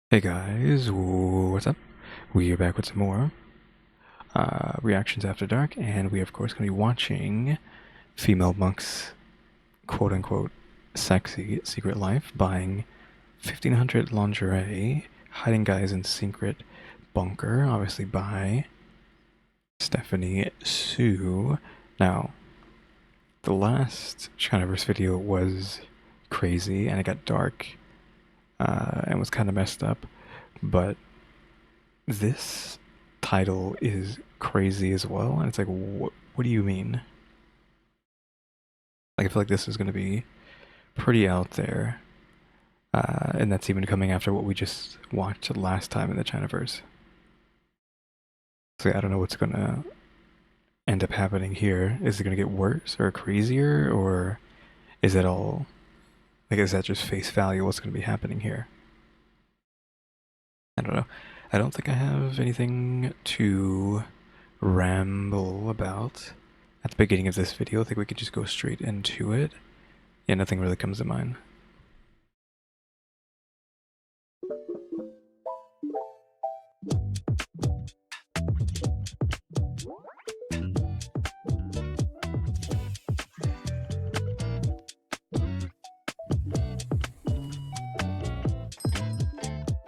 Hey guys, what's up? We are back with some more reactions after dark, and we of course going to be watching female monks, quote unquote, sexy secret life, buying 1500 lingerie, hiding guys in secret bunker, obviously by Stephanie Sue. Now, the last Chinaverse video was crazy and it got dark and was kind of messed up, but this title is crazy as well, and it's like, what do you mean? Like, I feel like this is going to be pretty out there, and that's even coming after what we just watched last time in the Chinaverse. So I don't know what's going to end up happening here. Is it going to get worse or crazier, or is it all, like, is that just face value what's going to be happening here? I don't know. I don't think I have anything to ramble about at the beginning of this video. I think we could just go straight into it. Yeah, nothing really comes to mind.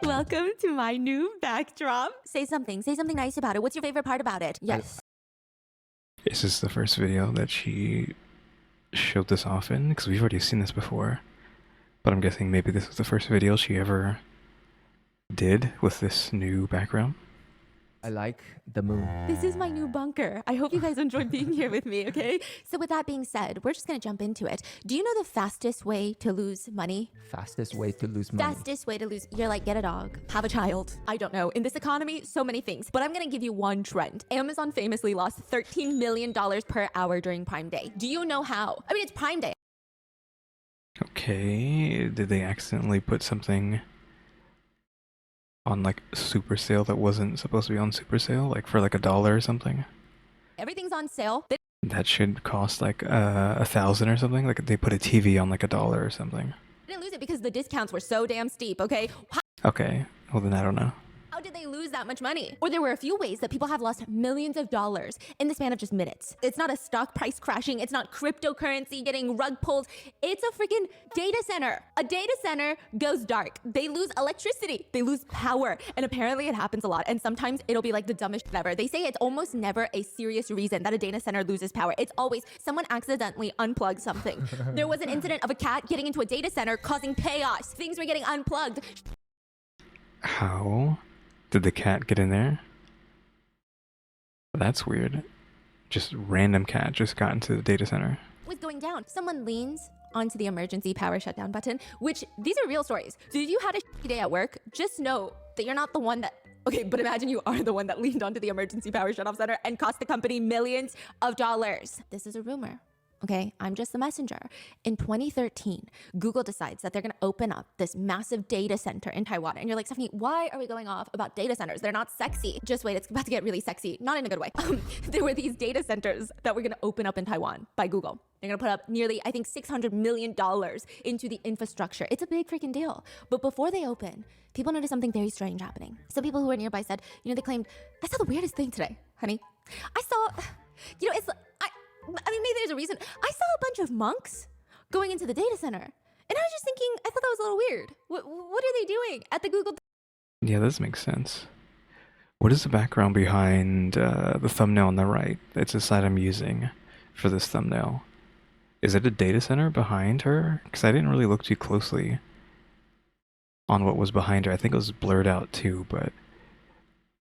Welcome to my new backdrop. Say something nice about it. What's your favorite part about it? Yes. Is this the first video that she showed this off in? Because we've already seen this before. But I'm guessing maybe this was the first video she ever did with this new background. I like the moon. This is my new bunker. I hope you guys enjoyed being here with me, okay? So with that being said, we're just gonna jump into it. Do you know the fastest way to lose money? Fastest way to lose money. Fastest way to lose, you're like, get a dog, have a child. I don't know. In this economy, so many things. But I'm gonna give you one trend. Amazon famously lost $13 million per hour during Prime Day. Do you know how? I mean, it's Prime Day. Okay, did they accidentally put something on like super sale that wasn't supposed to be on super sale, like for like $1 or something? Everything's on sale. That should cost like 1,000 or something. Like they put a TV on like $1 or something. They didn't lose it because the discounts were so damn steep, okay? Okay, well then I don't know. How did they lose that much money? Or there were a few ways that people have lost millions of dollars in the span of just minutes. It's not a stock price crashing. It's not cryptocurrency getting rug pulled. It's a freaking data center. A data center goes dark. They lose electricity. They lose power. And apparently it happens a lot. And sometimes it'll be like the dumbest shit ever. They say it's almost never a serious reason that a data center loses power. It's always someone accidentally unplugged something. There was an incident of a cat getting into a data center causing chaos. Things were getting unplugged. How did the cat get in there? That's weird. Just random cat just got into the data center. Was going down. Someone leans onto the emergency power shutdown button, which these are real stories. So if you had a shitty day at work, just know that you're not the one that, okay, but imagine you are the one that leaned onto the emergency power shutoff center and cost the company millions of dollars. This is a rumor. Okay, I'm just the messenger. In 2013, Google decides that they're gonna open up this massive data center in Taiwan. And you're like, Stephanie, why are we going off about data centers? They're not sexy. Just wait, it's about to get really sexy. Not in a good way. There were these data centers that were gonna open up in Taiwan by Google. They're gonna put up nearly, I think, $600 million into the infrastructure. It's a big freaking deal. But before they open, people noticed something very strange happening. Some people who were nearby said, they claimed, I saw the weirdest thing today, honey. I saw, I mean, maybe there's a reason. I saw a bunch of monks going into the data center. And I was just thinking, I thought that was a little weird. What are they doing at the Google? Yeah, this makes sense. What is the background behind the thumbnail on the right? It's the side I'm using for this thumbnail. Is it a data center behind her? Because I didn't really look too closely on what was behind her. I think it was blurred out too, but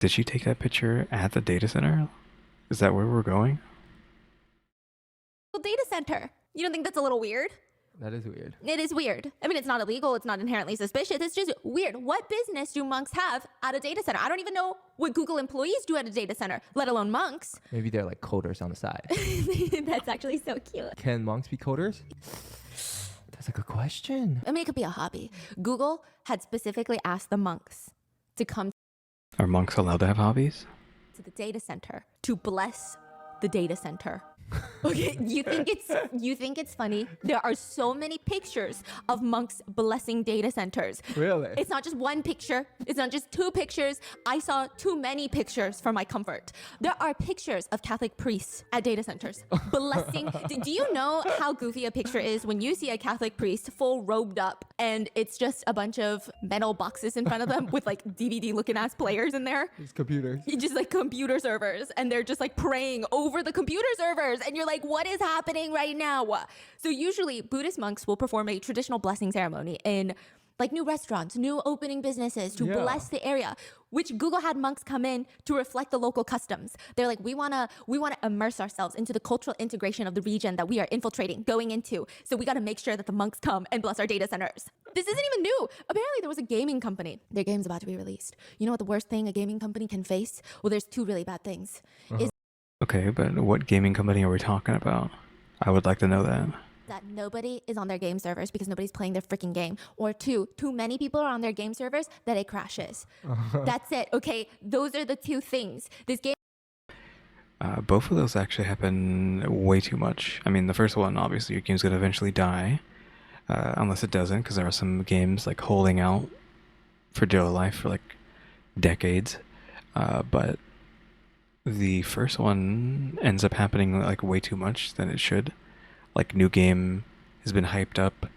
did she take that picture at the data center? Is that where we're going? Data center. You don't think that's a little weird? That is weird. It is weird. I mean, it's not illegal. It's not inherently suspicious. It's just weird. What business do monks have at a data center? I don't even know what Google employees do at a data center, let alone monks. Maybe they're like coders on the side. That's actually so cute. Can monks be coders? That's a good question. I mean, it could be a hobby. Google had specifically asked the monks to come Are monks allowed to have hobbies? to the data center to bless the data center. Okay, you think it's funny? There are so many pictures of monks blessing data centers. Really? It's not just one picture. It's not just two pictures. I saw too many pictures for my comfort. There are pictures of Catholic priests at data centers blessing. Do you know how goofy a picture is when you see a Catholic priest full robed up and it's just a bunch of metal boxes in front of them with like DVD looking ass players in there? These computers. Just like computer servers, and they're just like praying over the computer servers, and you're like, what is happening right now? So usually Buddhist monks will perform a traditional blessing ceremony in like new restaurants, new opening businesses to bless the area, which Google had monks come in to reflect the local customs. They're like, we wanna immerse ourselves into the cultural integration of the region that we are infiltrating, going into. So we gotta make sure that the monks come and bless our data centers. This isn't even new. Apparently there was a gaming company. Their game's about to be released. You know what the worst thing a gaming company can face? Well, there's two really bad things. Okay, but what gaming company are we talking about? I would like to know that. That nobody is on their game servers because nobody's playing their freaking game. Or two, too many people are on their game servers that it crashes. That's it, okay? Those are the two things. This game. Both of those actually happen way too much. I mean, the first one, obviously, your game's going to eventually die. Unless it doesn't, because there are some games like holding out for dear life for like decades. But the first one ends up happening like way too much than it should. Like, new game has been hyped up,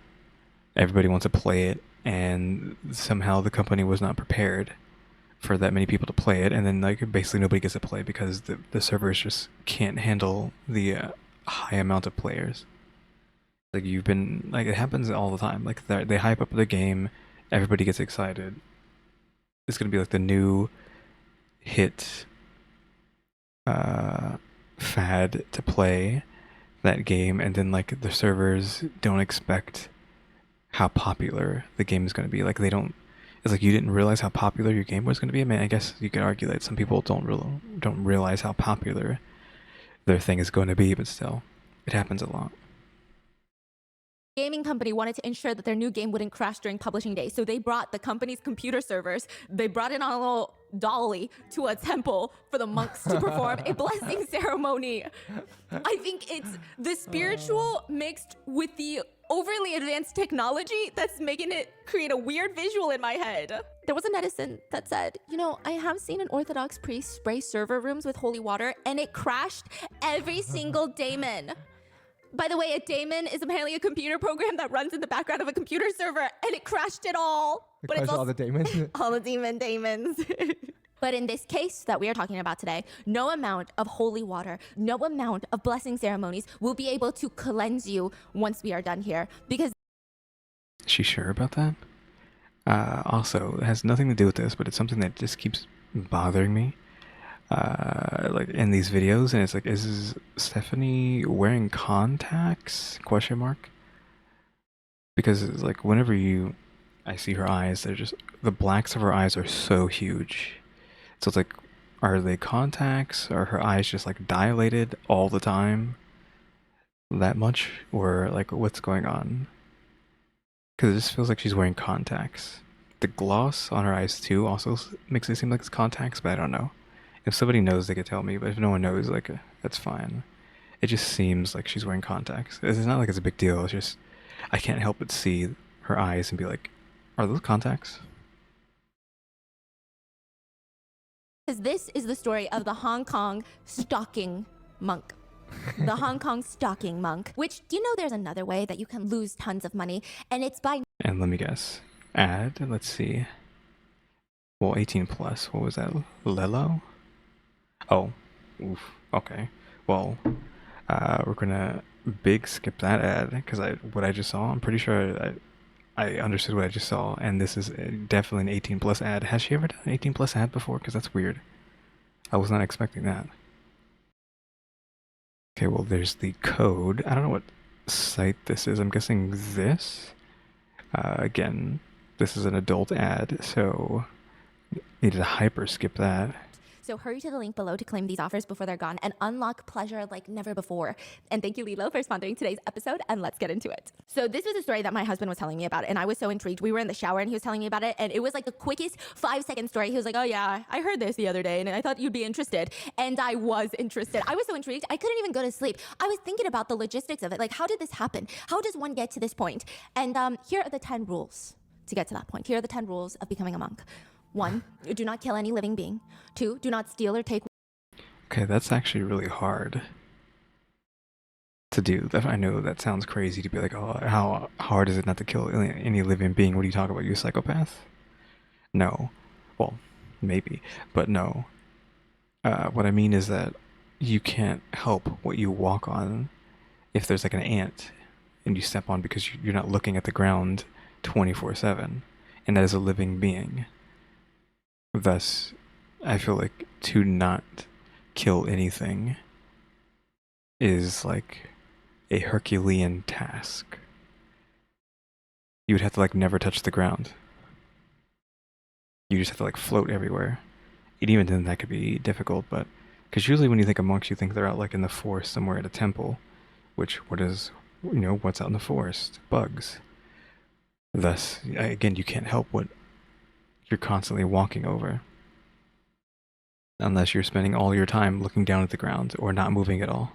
everybody wants to play it, and somehow the company was not prepared for that many people to play it, and then like basically nobody gets to play because the servers just can't handle the high amount of players. Like, you've been like, it happens all the time. Like, they hype up the game, everybody gets excited. It's gonna be like the new hit fad to play that game, and then like the servers don't expect how popular the game is going to be. Like, they don't. It's like you didn't realize how popular your game was going to be. I mean, I guess you could argue that some people don't realize how popular their thing is going to be, but still, it happens a lot. Gaming company wanted to ensure that their new game wouldn't crash during publishing day. So they brought the company's computer servers, they brought it on a little dolly to a temple for the monks to perform a blessing ceremony. I think it's the spiritual mixed with the overly advanced technology that's making it create a weird visual in my head. There was a netizen that said, you know, I have seen an Orthodox priest spray server rooms with holy water and it crashed every single daemon. By the way, a daemon is apparently a computer program that runs in the background of a computer server, and it crashed it all. But it's all the demons. All the daemons. But in this case that we are talking about today, no amount of holy water, no amount of blessing ceremonies will be able to cleanse you once we are done here. Because Is she sure about that? Also, it has nothing to do with this, but it's something that just keeps bothering me. Like in these videos, and it's like, is Stephanie wearing contacts? Question mark. Because it's like, whenever I see her eyes, they're just, the blacks of her eyes are so huge. So it's like, are they contacts? Are her eyes just like dilated all the time? That much? Or like, what's going on? Because it just feels like she's wearing contacts. The gloss on her eyes too also makes it seem like it's contacts, but I don't know. If somebody knows, they could tell me, but if no one knows, like, that's fine. It just seems like she's wearing contacts. It's not like it's a big deal, it's just, I can't help but see her eyes and be like, are those contacts? this is the story of the Hong Kong stalking monk. The Hong Kong stalking monk, which, do you know there's another way that you can lose tons of money, and it's by... And let me guess. Ad, let's see. Well, 18 plus, what was that? Lelo? Oh, oof, okay. Well, we're gonna big skip that ad, because what I just saw, I'm pretty sure I understood what I just saw, and this is definitely an 18 plus ad. Has she ever done an 18 plus ad before? Because that's weird. I was not expecting that. Okay, well, there's the code. I don't know what site this is. I'm guessing this. Again, this is an adult ad, so needed to hyper skip that. So hurry to the link below to claim these offers before they're gone and unlock pleasure like never before. And thank you, Lilo, for sponsoring today's episode, and let's get into it. So this was a story that my husband was telling me about, and I was so intrigued. We were in the shower, and he was telling me about it, and it was like the quickest 5-second story. He was like, oh yeah, I heard this the other day, and I thought you'd be interested. And I was interested. I was so intrigued, I couldn't even go to sleep. I was thinking about the logistics of it. Like, how did this happen? How does one get to this point? And here are the 10 rules to get to that point. Here are the 10 rules of becoming a monk. 1, do not kill any living being. 2, do not steal or take. Okay, that's actually really hard to do. I know that sounds crazy to be like, oh, how hard is it not to kill any living being? What are you talking about? You a psychopath? No. Well, maybe, but no. What I mean is that you can't help what you walk on. If there's like an ant and you step on because you're not looking at the ground 24/7, and that is a living being. Thus, I feel like to not kill anything is like a Herculean task. You would have to like never touch the ground. You just have to like float everywhere. And even then that could be difficult, but because usually when you think of monks, you think they're out like in the forest somewhere at a temple, which what's out in the forest? Bugs. Thus, again, you can't help what you're constantly walking over. Unless you're spending all your time looking down at the ground or not moving at all.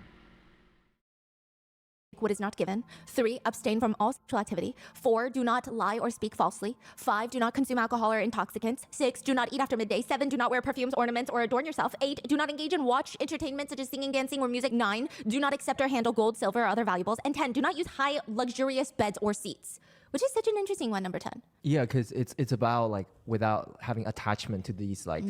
What is not given. 3, abstain from all sexual activity. 4, do not lie or speak falsely. 5, do not consume alcohol or intoxicants. 6, do not eat after midday. 7, do not wear perfumes, ornaments, or adorn yourself. 8, do not engage in watch entertainment such as singing, dancing, or music. 9, do not accept or handle gold, silver, or other valuables. And 10, do not use high, luxurious beds or seats. Which is such an interesting one, number 10. Yeah, because it's about like without having attachment to these like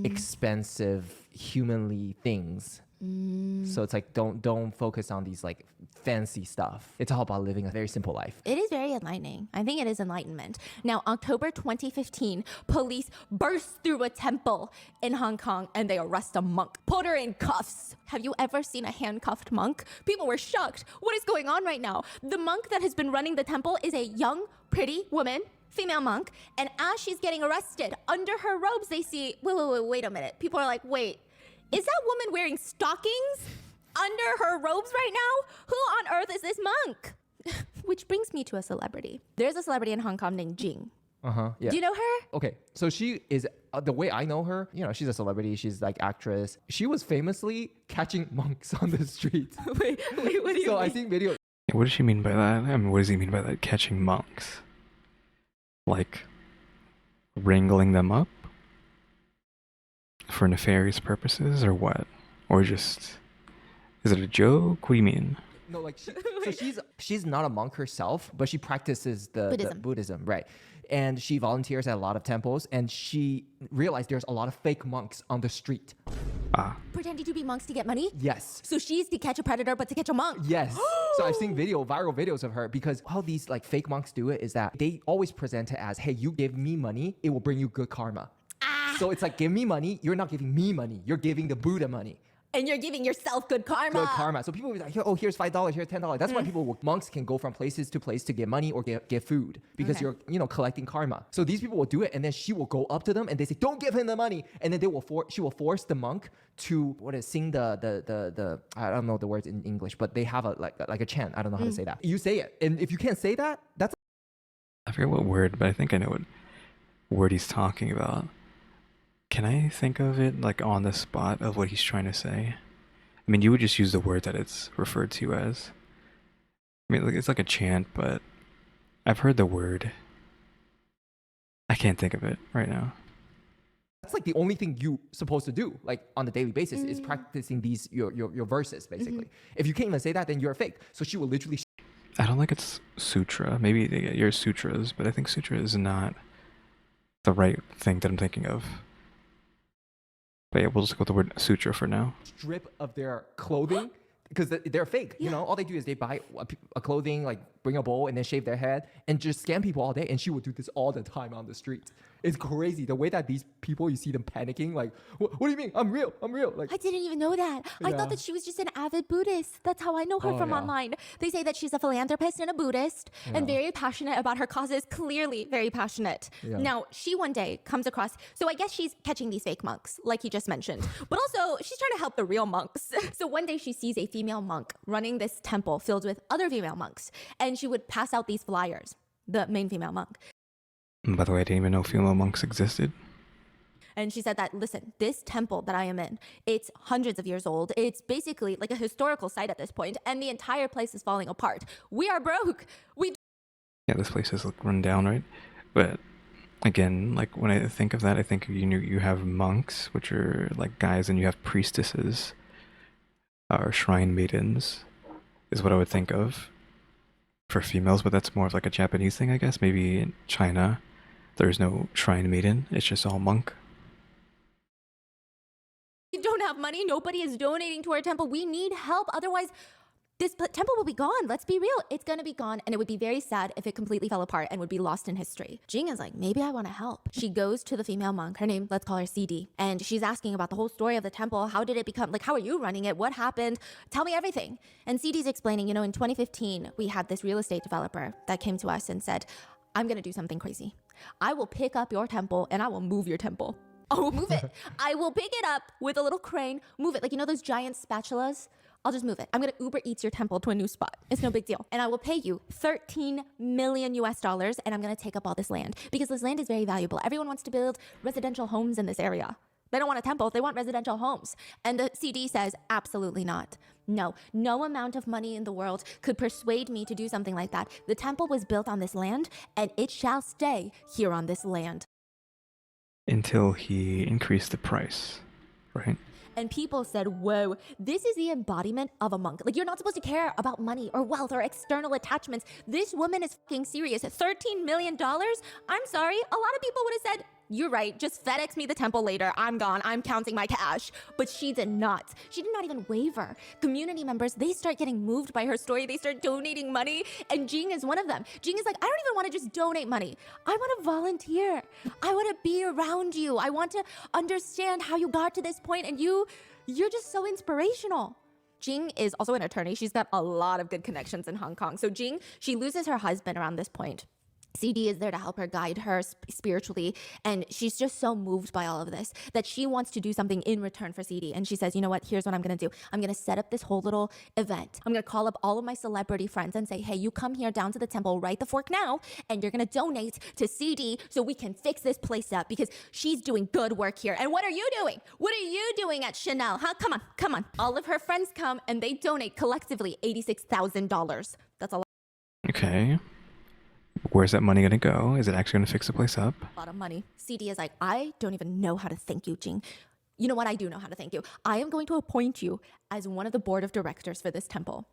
expensive humanly things. So it's like don't focus on these like fancy stuff. It's all about living a very simple life. It is very enlightening. I think it is enlightenment. Now, October 2015, police burst through a temple in Hong Kong and they arrest a monk, put her in cuffs. Have you ever seen a handcuffed monk? People were shocked. What is going on right now? The monk that has been running the temple is a young, pretty woman, female monk, and as she's getting arrested, under her robes, they see, wait a minute. People are like, wait, is that woman wearing stockings under her robes right now? Who on earth is this monk? Which brings me to a celebrity. There's a celebrity in Hong Kong named Jing. Yeah. Do you know her? Okay, so she is, the way I know her, she's a celebrity, she's like actress. She was famously catching monks on the street. wait, what do you So mean? I think video. What does she mean by that? I mean, what does he mean by that? Catching monks? Like, wrangling them up? For nefarious purposes, or what? Or just, is it a joke? What do you mean? No, like she's not a monk herself, but she practices the Buddhism, right? And she volunteers at a lot of temples, and she realized there's a lot of fake monks on the street. Pretending to be monks to get money? Yes. So she's to catch a predator, but to catch a monk? Yes. So I've seen viral videos of her, because how these like fake monks do it is that they always present it as, hey, you give me money, it will bring you good karma. So it's like, give me money, you're not giving me money, you're giving the Buddha money. And you're giving yourself good karma. Good karma. So people will be like, oh, here's $5, here's $10. That's why monks can go from places to place to get money or get food, because you're, collecting karma. So these people will do it, and then she will go up to them and they say, don't give him the money. And then she will force the monk to sing the I don't know the words in English, but they have like a chant. I don't know how to say that. You say it. And if you can't say that, that's... I forget what word, but I think I know what word he's talking about. Can I think of it like on the spot of what he's trying to say? I mean, you would just use the word that it's referred to as. I mean, it's like a chant, but I've heard the word. I can't think of it right now. That's like the only thing you're supposed to do, like on a daily basis, is practicing these your verses, basically. If you can't even say that, then you're a fake. So she will literally... I don't think it's sutra. Maybe they get your sutras, but I think sutra is not the right thing that I'm thinking of. But yeah, we'll just go with the word sutra for now. Strip of their clothing, because they're fake. All they do is they buy a clothing, like bring a bowl and then shave their head and just scam people all day. And she would do this all the time on the street. It's crazy the way that these people, you see them panicking, like, what do you mean? I'm real. Like, I didn't even know that. I thought that she was just an avid Buddhist. That's how I know her from online. They say that she's a philanthropist and a Buddhist and very passionate about her causes, clearly very passionate. Now, she one day comes across, so I guess she's catching these fake monks, like you just mentioned, but also she's trying to help the real monks. So one day she sees a female monk running this temple filled with other female monks, and she would pass out these flyers, the main female monk. By the way, I didn't even know female monks existed. And she said that, listen, this temple that I am in, it's hundreds of years old. It's basically like a historical site at this point, and the entire place is falling apart. We are broke. Yeah, this place is like run down, right? But again, like when I think of that, I think you have monks, which are like guys, and you have priestesses, or shrine maidens, is what I would think of for females. But that's more of like a Japanese thing, I guess. Maybe in China, there's no shrine maiden; it's just all monk. We don't have money. Nobody is donating to our temple. We need help. Otherwise, this temple will be gone. Let's be real. It's going to be gone. And it would be very sad if it completely fell apart and would be lost in history. Jing is like, maybe I want to help. She goes to the female monk. Her name, let's call her CD. And she's asking about the whole story of the temple. How did it become, like, how are you running it? What happened? Tell me everything. And CD's explaining, in 2015, we had this real estate developer that came to us and said, I'm going to do something crazy. I will pick up your temple and I will move your temple. I will move it. I will pick it up with a little crane, move it. Like, those giant spatulas? I'll just move it. I'm going to Uber Eats your temple to a new spot. It's no big deal. And I will pay you $13 million US, and I'm going to take up all this land because this land is very valuable. Everyone wants to build residential homes in this area. They don't want a temple. They want residential homes. And the CD says, absolutely not. No amount of money in the world could persuade me to do something like that. The temple was built on this land and it shall stay here on this land. Until he increased the price, right? And people said, whoa, this is the embodiment of a monk. Like, you're not supposed to care about money or wealth or external attachments. This woman is fucking serious. $13 million? I'm sorry. A lot of people would have said, you're right, just FedEx me the temple later. I'm gone. I'm counting my cash. But she did not. She did not even waver. Community members, they start getting moved by her story. They start donating money. And Jing is one of them. Jing is like, I don't even want to just donate money. I want to volunteer. I want to be around you. I want to understand how you got to this point. And you're just so inspirational. Jing is also an attorney. She's got a lot of good connections in Hong Kong. So Jing, she loses her husband around this point. CD is there to help her, guide her spiritually, and she's just so moved by all of this that she wants to do something in return for CD. And she says, you know what, here's what I'm going to do. I'm going to set up this whole little event. I'm going to call up all of my celebrity friends and say, hey, you come here down to the temple, right the fork now, and you're going to donate to CD so we can fix this place up because she's doing good work here. And what are you doing? What are you doing at Chanel? Huh? Come on. All of her friends come and they donate collectively $86,000. That's a lot. Okay. Where's that money going to go? Is it actually going to fix the place up? A lot of money. CD is like, I don't even know how to thank you, Jing. You know what? I do know how to thank you. I am going to appoint you as one of the board of directors for this temple.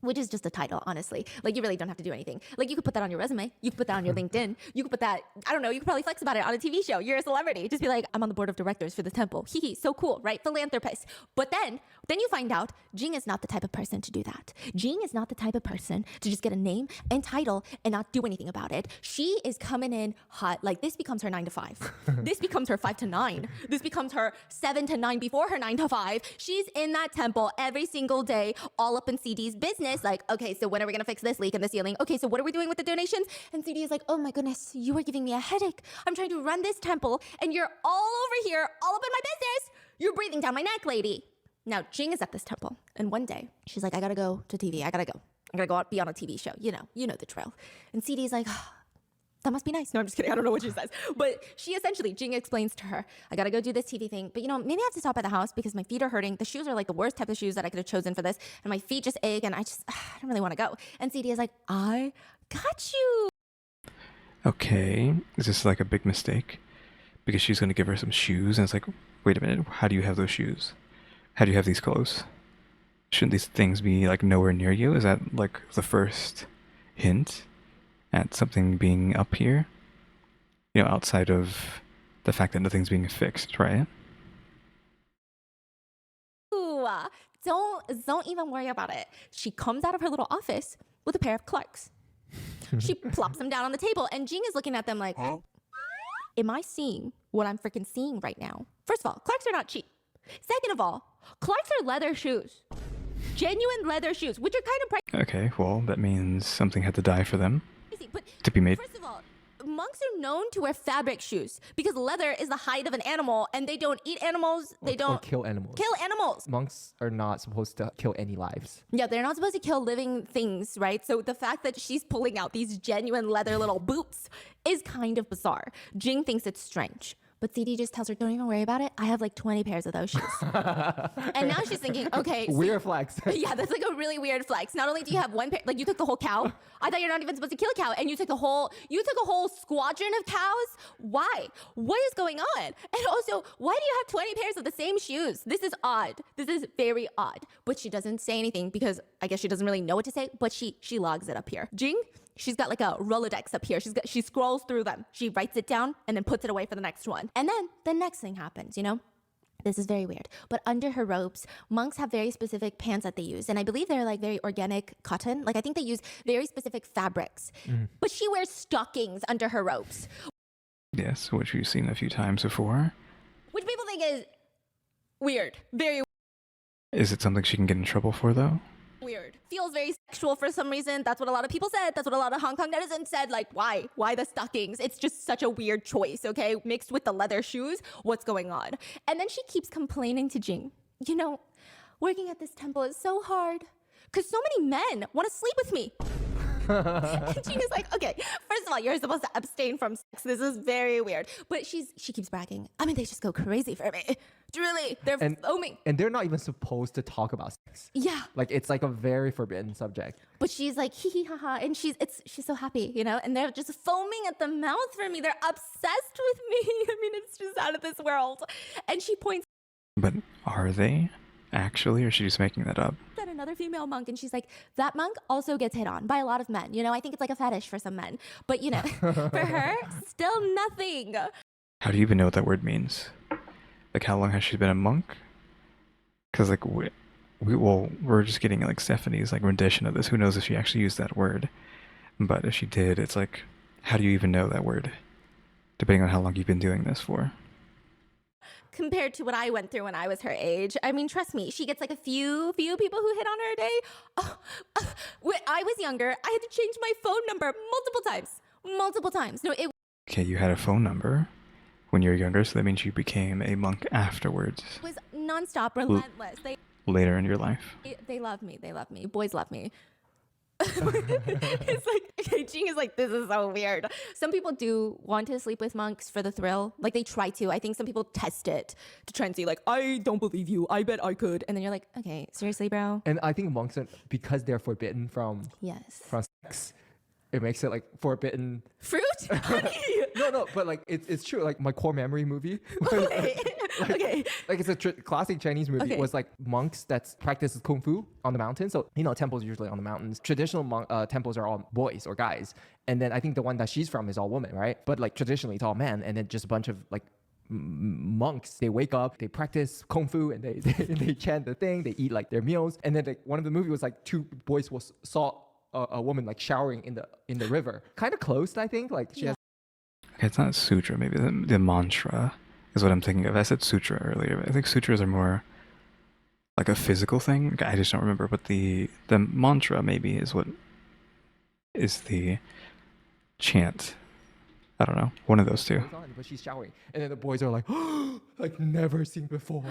Which is just a title, honestly. Like, you really don't have to do anything. Like, you could put that on your resume. You could put that on your LinkedIn. You could put that, I don't know, you could probably flex about it on a TV show. You're a celebrity. Just be like, I'm on the board of directors for the temple. Hee hee, so cool, right? Philanthropist. But then you find out Jing is not the type of person to do that. Jing is not the type of person to just get a name and title and not do anything about it. She is coming in hot. Like, this becomes her 9 to 5. This becomes her 5 to 9. This becomes her 7 to 9 before her 9 to 5. She's in that temple every single day, all up in CD's business. Like, okay, so when are we going to fix this leak in the ceiling? Okay, so what are we doing with the donations? And CD is like, oh my goodness, you are giving me a headache. I'm trying to run this temple and you're all over here, all up in my business. You're breathing down my neck, lady. Now, Jing is at this temple. And one day she's like, I got to go to TV. I got to go out, be on a TV show. You know the drill. And CD is like, oh, that must be nice. No, I'm just kidding. I don't know what she says. But Jing explains to her, I got to go do this TV thing. But maybe I have to stop at the house because my feet are hurting. The shoes are like the worst type of shoes that I could have chosen for this. And my feet just ache and I don't really want to go. And CD is like, I got you. Okay. Is this like a big mistake? Because she's going to give her some shoes and it's like, wait a minute. How do you have those shoes? How do you have these clothes? Shouldn't these things be like nowhere near you? Is that like the first hint at something being up here? Outside of the fact that nothing's being fixed, right? Ooh, don't even worry about it. She comes out of her little office with a pair of Clarks. She plops them down on the table, and Jing is looking at them like, am I seeing what I'm freaking seeing right now? First of all, Clarks are not cheap. Second of all, Clarks are leather shoes. Genuine leather shoes, which are kind of pricey. Okay, well, that means something had to die for them But to be made. first of all, monks are known to wear fabric shoes because leather is the hide of an animal, and they don't eat animals. They Or don't kill animals. kill animals. Monks are not supposed to kill any lives. Yeah, they're not supposed to kill living things, right? So the fact that she's pulling out these genuine leather little boots is kind of bizarre. Jing thinks it's strange. But CD just tells her, don't even worry about it. I have like 20 pairs of those shoes. And now she's thinking, okay. Weird flex. Yeah, that's like a really weird flex. Not only do you have one pair, like you took the whole cow. I thought you're not even supposed to kill a cow, and you took a whole squadron of cows. Why? What is going on? And also, why do you have 20 pairs of the same shoes? This is odd. This is very odd. But she doesn't say anything because I guess she doesn't really know what to say. But she logs it up here. Jing, she's got like a Rolodex up here. She scrolls through them. She writes it down and then puts it away for the next one. And then the next thing happens, you know? This is very weird. But under her robes, monks have very specific pants that they use. And I believe they're like very organic cotton. Like I think they use very specific fabrics. But she wears stockings under her robes. Yes, which we've seen a few times before. Which people think is weird. Very Is it something she can get in trouble for, though? weird. Feels very sexual for some reason. That's what a lot of people said. That's what a lot of Hong Kong netizens said. Like, why? Why the stockings? It's just such a weird choice, okay? Mixed with the leather shoes. What's going on? And then she keeps complaining to Jing. You know, working at this temple is so hard because so many men want to sleep with me. And Jing is like, okay, first of all, you're supposed to abstain from sex. This is very weird. But she keeps bragging. I mean, they just go crazy for me. Truly, they're foaming. And they're not even supposed to talk about sex. Yeah. Like it's like a very forbidden subject. But she's like hee hee ha ha, and she's so happy, you know. And they're just foaming at the mouth for me. They're obsessed with me. I mean, it's just out of this world. And she points But are they actually, or is she just making that up? at another female monk, and she's like, that monk also gets hit on by a lot of men. You know, I think it's like a fetish for some men. But you know, for her, still nothing. How do you even know what that word means? Like, how long has she been a monk? Because like we're just getting like Stephanie's like rendition of this. Who knows if she actually used that word? But if she did, it's like, how do you even know that word? Depending on how long you've been doing this for. Compared to what I went through when I was her age, I mean, trust me, she gets like a few people who hit on her a day. When I was younger, I had to change my phone number multiple times. No, it Okay, you had a phone number when you were younger, so that means you became a monk afterwards, was nonstop, relentless. later in your life. They love me. They love me. Boys love me. It's like, okay, Jing is like, this is so weird. Some people do want to sleep with monks for the thrill. Like they try to. I think some people test it to try and see like, I don't believe you. I bet I could. And then you're like, okay, seriously, bro? And I think monks are, because they're forbidden from Yes. sex, it makes it like forbidden. Fruit? Honey. No, but like it's true. Like my core memory movie. Okay. Okay. Like it's a classic Chinese movie. Okay. It was like monks that practices kung fu on the mountain. So you know, temples usually on the mountains. Traditional temples are all boys or guys, and then I think the one that she's from is all women, right? But like traditionally it's all men, and then just a bunch of like monks. They wake up, they practice kung fu, and they chant the thing. They eat like their meals, and then like, one of the movie was like two boys saw a woman like showering in the river. Kind of close, I think. Like she has. Okay, it's not sutra. Maybe the mantra is what I'm thinking of. I said sutra earlier, but I think sutras are more like a physical thing. I just don't remember. But the mantra maybe is what is the chant. I don't know. One of those two. But she's showering, and then the boys are like, like never seen before.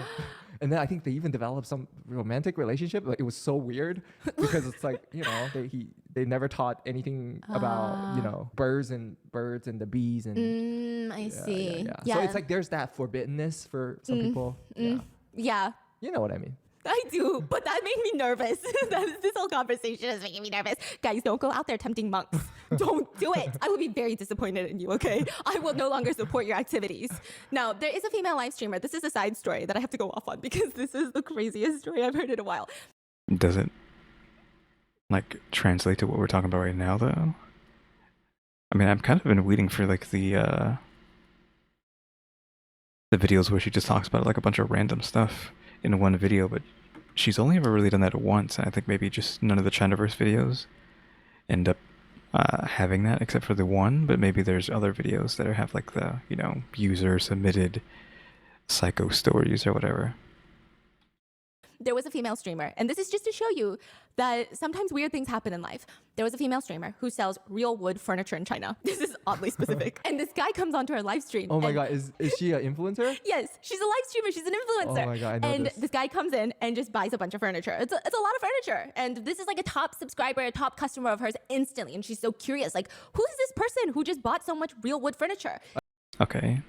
And then I think they even developed some romantic relationship. Like it was so weird because it's like, you know, they never taught anything about, you know, birds and the bees and. I see. Yeah. So it's like there's that forbiddenness for some people. Yeah. You know what I mean. I do, but that made me nervous. This whole conversation is making me nervous. Guys, don't go out there tempting monks. Don't do it. I will be very disappointed in you, okay? I will no longer support your activities. Now, there is a female live streamer. This is a side story that I have to go off on because this is the craziest story I've heard in a while. Does it like translate to what we're talking about right now, though? I mean, I've kind of been waiting for like the videos where she just talks about like a bunch of random stuff in one video, but she's only ever really done that once. I think maybe just none of the Chinaverse videos end up having that, except for the one. But maybe there's other videos that have like the user submitted psycho stories or whatever. There was a female streamer, and this is just to show you that sometimes weird things happen in life. There was a female streamer who sells real wood furniture in China. This is oddly specific. And this guy comes onto her live stream. Oh my god, is she an influencer? Yes, she's a live streamer. She's an influencer. Oh my god, I know and this. guy comes in and just buys a bunch of furniture. It's a lot of furniture. And this is like a top subscriber, a top customer of hers instantly. And she's so curious, like, who is this person who just bought so much real wood furniture? Okay,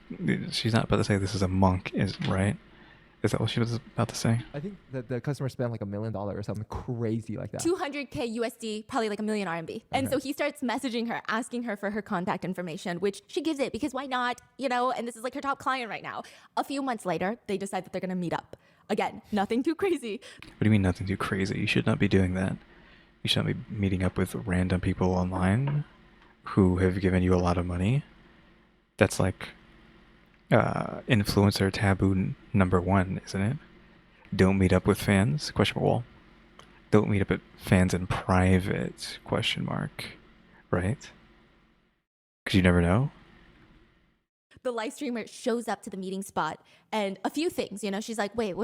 she's not about to say this is a monk, right? Is that what she was about to say? I think that the customer spent like $1 million or something crazy like that. 200K USD, probably like $1 million RMB. And so he starts messaging her, asking her for her contact information, which she gives it because why not, and this is like her top client right now. A few months later, they decide that they're going to meet up. Again, nothing too crazy. What do you mean nothing too crazy? You should not be doing that. You should not be meeting up with random people online who have given you a lot of money. That's like influencer taboo number 1, isn't it? Don't meet up with fans? ? Don't meet up with fans in private ? Right? Because you never know. The live streamer shows up to the meeting spot and a few things, she's like, wait,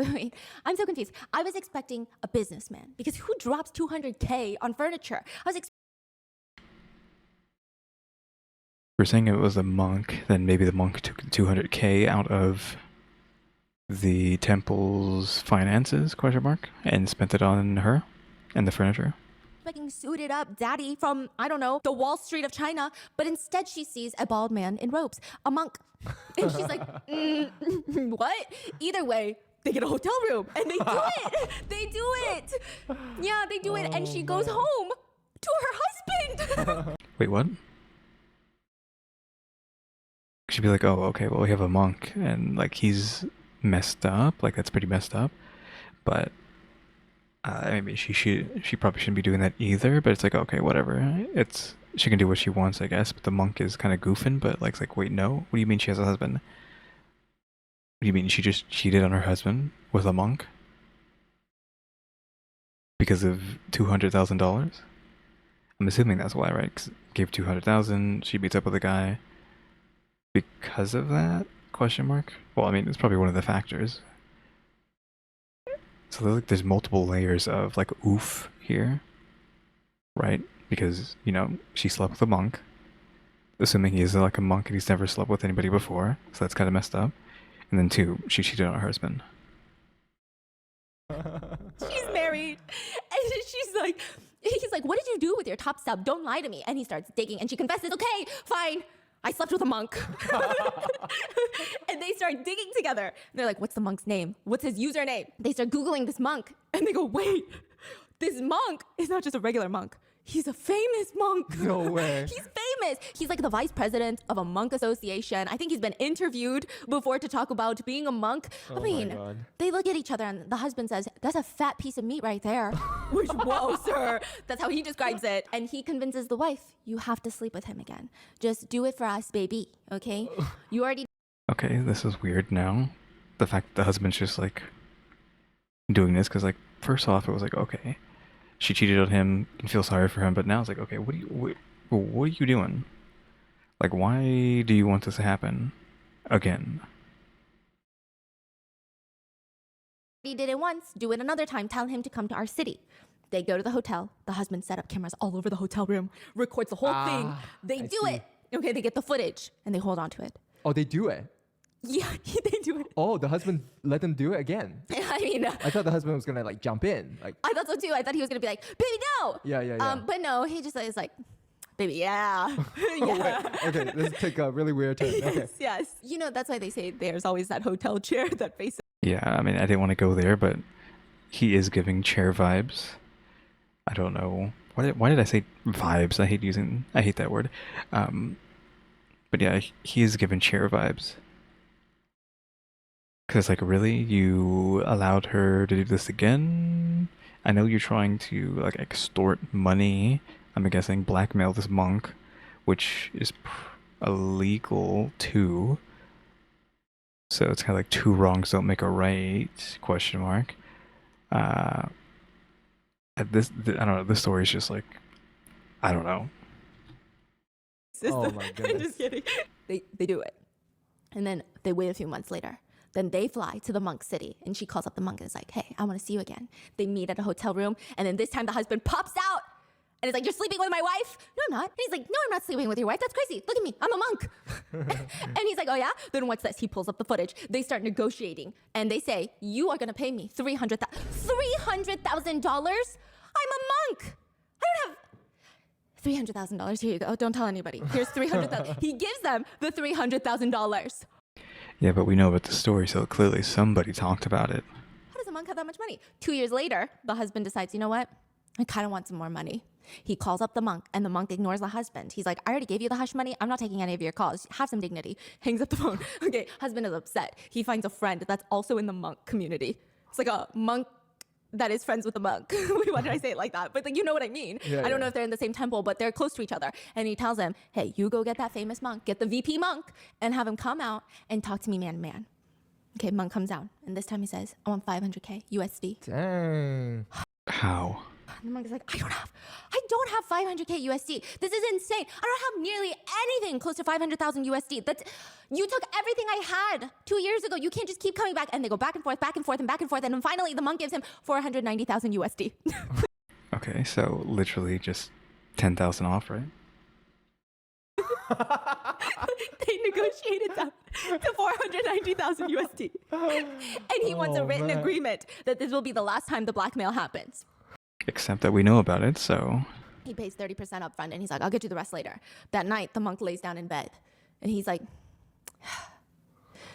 I'm so confused. I was expecting a businessman because who drops 200K on furniture? We're saying it was a monk, then maybe the monk took 200K out of the temple's finances, ? And spent it on her and the furniture. Expecting suited up daddy from, I don't know, the Wall Street of China, but instead she sees a bald man in robes, a monk. And she's like, what? Either way, they get a hotel room and they do it. They do it. Yeah, they do it. And she goes home to her husband. Wait, what? She'd be like, oh, okay, well, we have a monk, and, like, he's messed up. Like, that's pretty messed up. But, maybe she probably shouldn't be doing that either, but it's like, okay, whatever. She can do what she wants, I guess, but the monk is kind of goofing, but, like, it's like, wait, no? What do you mean she has a husband? What do you mean she just cheated on her husband with a monk? Because of $200,000? I'm assuming that's why, right? 'Cause gave $200,000, she beats up with a guy. Because of that? ? Well, I mean, it's probably one of the factors. So there's multiple layers of like oof here, right? Because she slept with a monk, assuming he is like a monk and he's never slept with anybody before, so that's kind of messed up. And then 2, she cheated on her husband. She's married, and he's like, what did you do with your top sub? Don't lie to me. And he starts digging, and she confesses, okay, fine. I slept with a monk. And they start digging together. And they're like, what's the monk's name? What's his username? They start Googling this monk. And they go, wait, this monk is not just a regular monk. He's a famous monk. No way. He's famous. He's like the vice president of a monk association. I think he's been interviewed before to talk about being a monk. Oh I mean, my God. they look at each other and the husband says, that's a fat piece of meat right there. Which, whoa, sir. That's how he describes it. And he convinces the wife, you have to sleep with him again. Just do it for us, baby. Okay? You already... Okay, this is weird now. The fact that the husband's just like doing this, because like first off it was like, okay, she cheated on him and feel sorry for him, but now it's like, okay, what are you doing? Like, why do you want this to happen again? He did it once, do it another time, tell him to come to our city. They go to the hotel. The husband set up cameras all over the hotel room, records the whole thing. They do it. Okay, they get the footage and they hold on to it. Oh, they do it. Yeah, they do it. Oh, the husband let them do it again. I mean, I thought the husband was gonna like jump in. Like, I thought so too. I thought he was gonna be like, baby, no. Yeah. But no, he just is like, baby, yeah. Yeah. Okay, let's take a really weird turn. Okay. Yes. That's why they say there's always that hotel chair that faces. Yeah, I mean, I didn't want to go there, but he is giving chair vibes. I don't know. Why did I say vibes? I hate that word. But yeah, he is giving chair vibes. Because, like, really? You allowed her to do this again? I know you're trying to, like, extort money. I'm guessing blackmail this monk, which is illegal, too. So it's kind of like 2 wrongs don't make a right, ? I don't know, this story is just like, I don't know. system. Oh my goodness. Just kidding. They do it. And then they wait a few months later. Then they fly to the monk city, and she calls up the monk and is like, hey, I want to see you again. They meet at a hotel room, and then this time the husband pops out and is like, you're sleeping with my wife? No, I'm not. And he's like, no, I'm not sleeping with your wife. That's crazy. Look at me. I'm a monk. And he's like, oh yeah? Then what's this? He pulls up the footage. They start negotiating, and they say, you are going to pay me $300,000. $300,000? I'm a monk. I don't have $300,000. Here you go. Don't tell anybody. Here's $300,000. He gives them the $300,000. Yeah, but we know about the story, so clearly somebody talked about it. How does a monk have that much money? 2 years later, the husband decides, you know what? I kind of want some more money. He calls up the monk, and the monk ignores the husband. He's like, I already gave you the hush money. I'm not taking any of your calls. Have some dignity. Hangs up the phone. Okay, husband is upset. He finds a friend that's also in the monk community. It's like a monk that is friends with a monk. Why did I say it like that? But like, you know what I mean. I don't know if they're in the same temple, but they're close to each other. And he tells him, hey, you go get that famous monk, get the VP monk, and have him come out and talk to me man to man. Okay, monk comes out, and this time he says, I want 500K USD. Dang. How? And the monk is like, I don't have 500K USD. This is insane. I don't have nearly anything close to 500,000 USD. You took everything I had 2 years ago. You can't just keep coming back. And they go back and forth, back and forth, and back and forth. And then finally, the monk gives him 490,000 USD. Okay, so literally just 10,000 off, right? They negotiated down to 490,000 USD. And he wants a written agreement that this will be the last time the blackmail happens. Except that we know about it, so... He pays 30% up front, and he's like, I'll get you the rest later. That night, the monk lays down in bed, and he's like...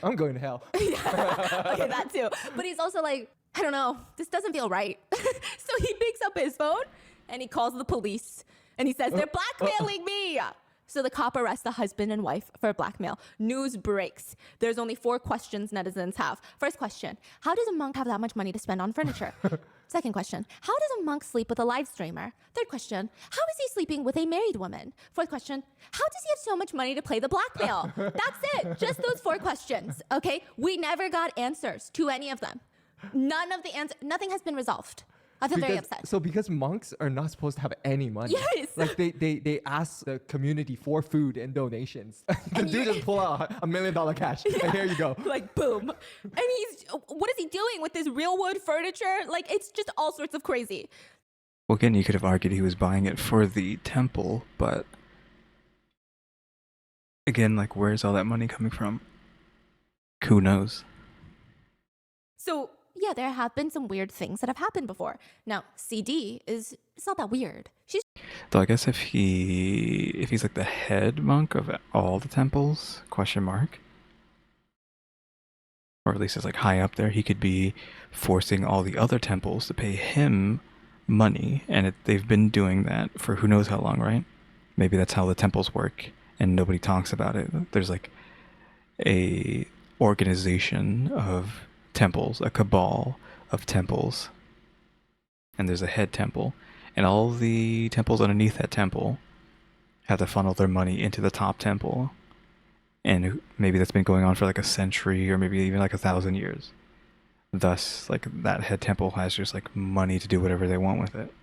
I'm going to hell. Okay, that too. But he's also like, I don't know, this doesn't feel right. So he picks up his phone, and he calls the police, and he says, they're blackmailing me. So the cop arrests the husband and wife for blackmail. News breaks. There's only 4 questions netizens have. First question, how does a monk have that much money to spend on furniture? Second question, how does a monk sleep with a live streamer? Third question, how is he sleeping with a married woman? Fourth question, how does he have so much money to play the blackmail? That's it, just those 4 questions, okay? We never got answers to any of them. None of the answers, nothing has been resolved. I feel very upset. So because monks are not supposed to have any money. Yes. Like they ask the community for food and donations. The dude just pull out $1 million cash. Yeah. Like, here you go. Like boom. And what is he doing with this real wood furniture? Like it's just all sorts of crazy. Well, again, you could have argued he was buying it for the temple, but... Again, like, where's all that money coming from? Who knows? So... yeah, there have been some weird things that have happened before. Now, CD it's not that weird. She's Though I guess if he's like the head monk of all the temples, question mark, or at least is like high up there, he could be forcing all the other temples to pay him money, and they've been doing that for who knows how long, right? Maybe that's how the temples work, and nobody talks about it. There's like a organization of temples, a cabal of temples, and there's a head temple, and all the temples underneath that temple have to funnel their money into the top temple, and maybe that's been going on for like a century or maybe even like 1,000 years. Thus, like, that head temple has just like money to do whatever they want with it.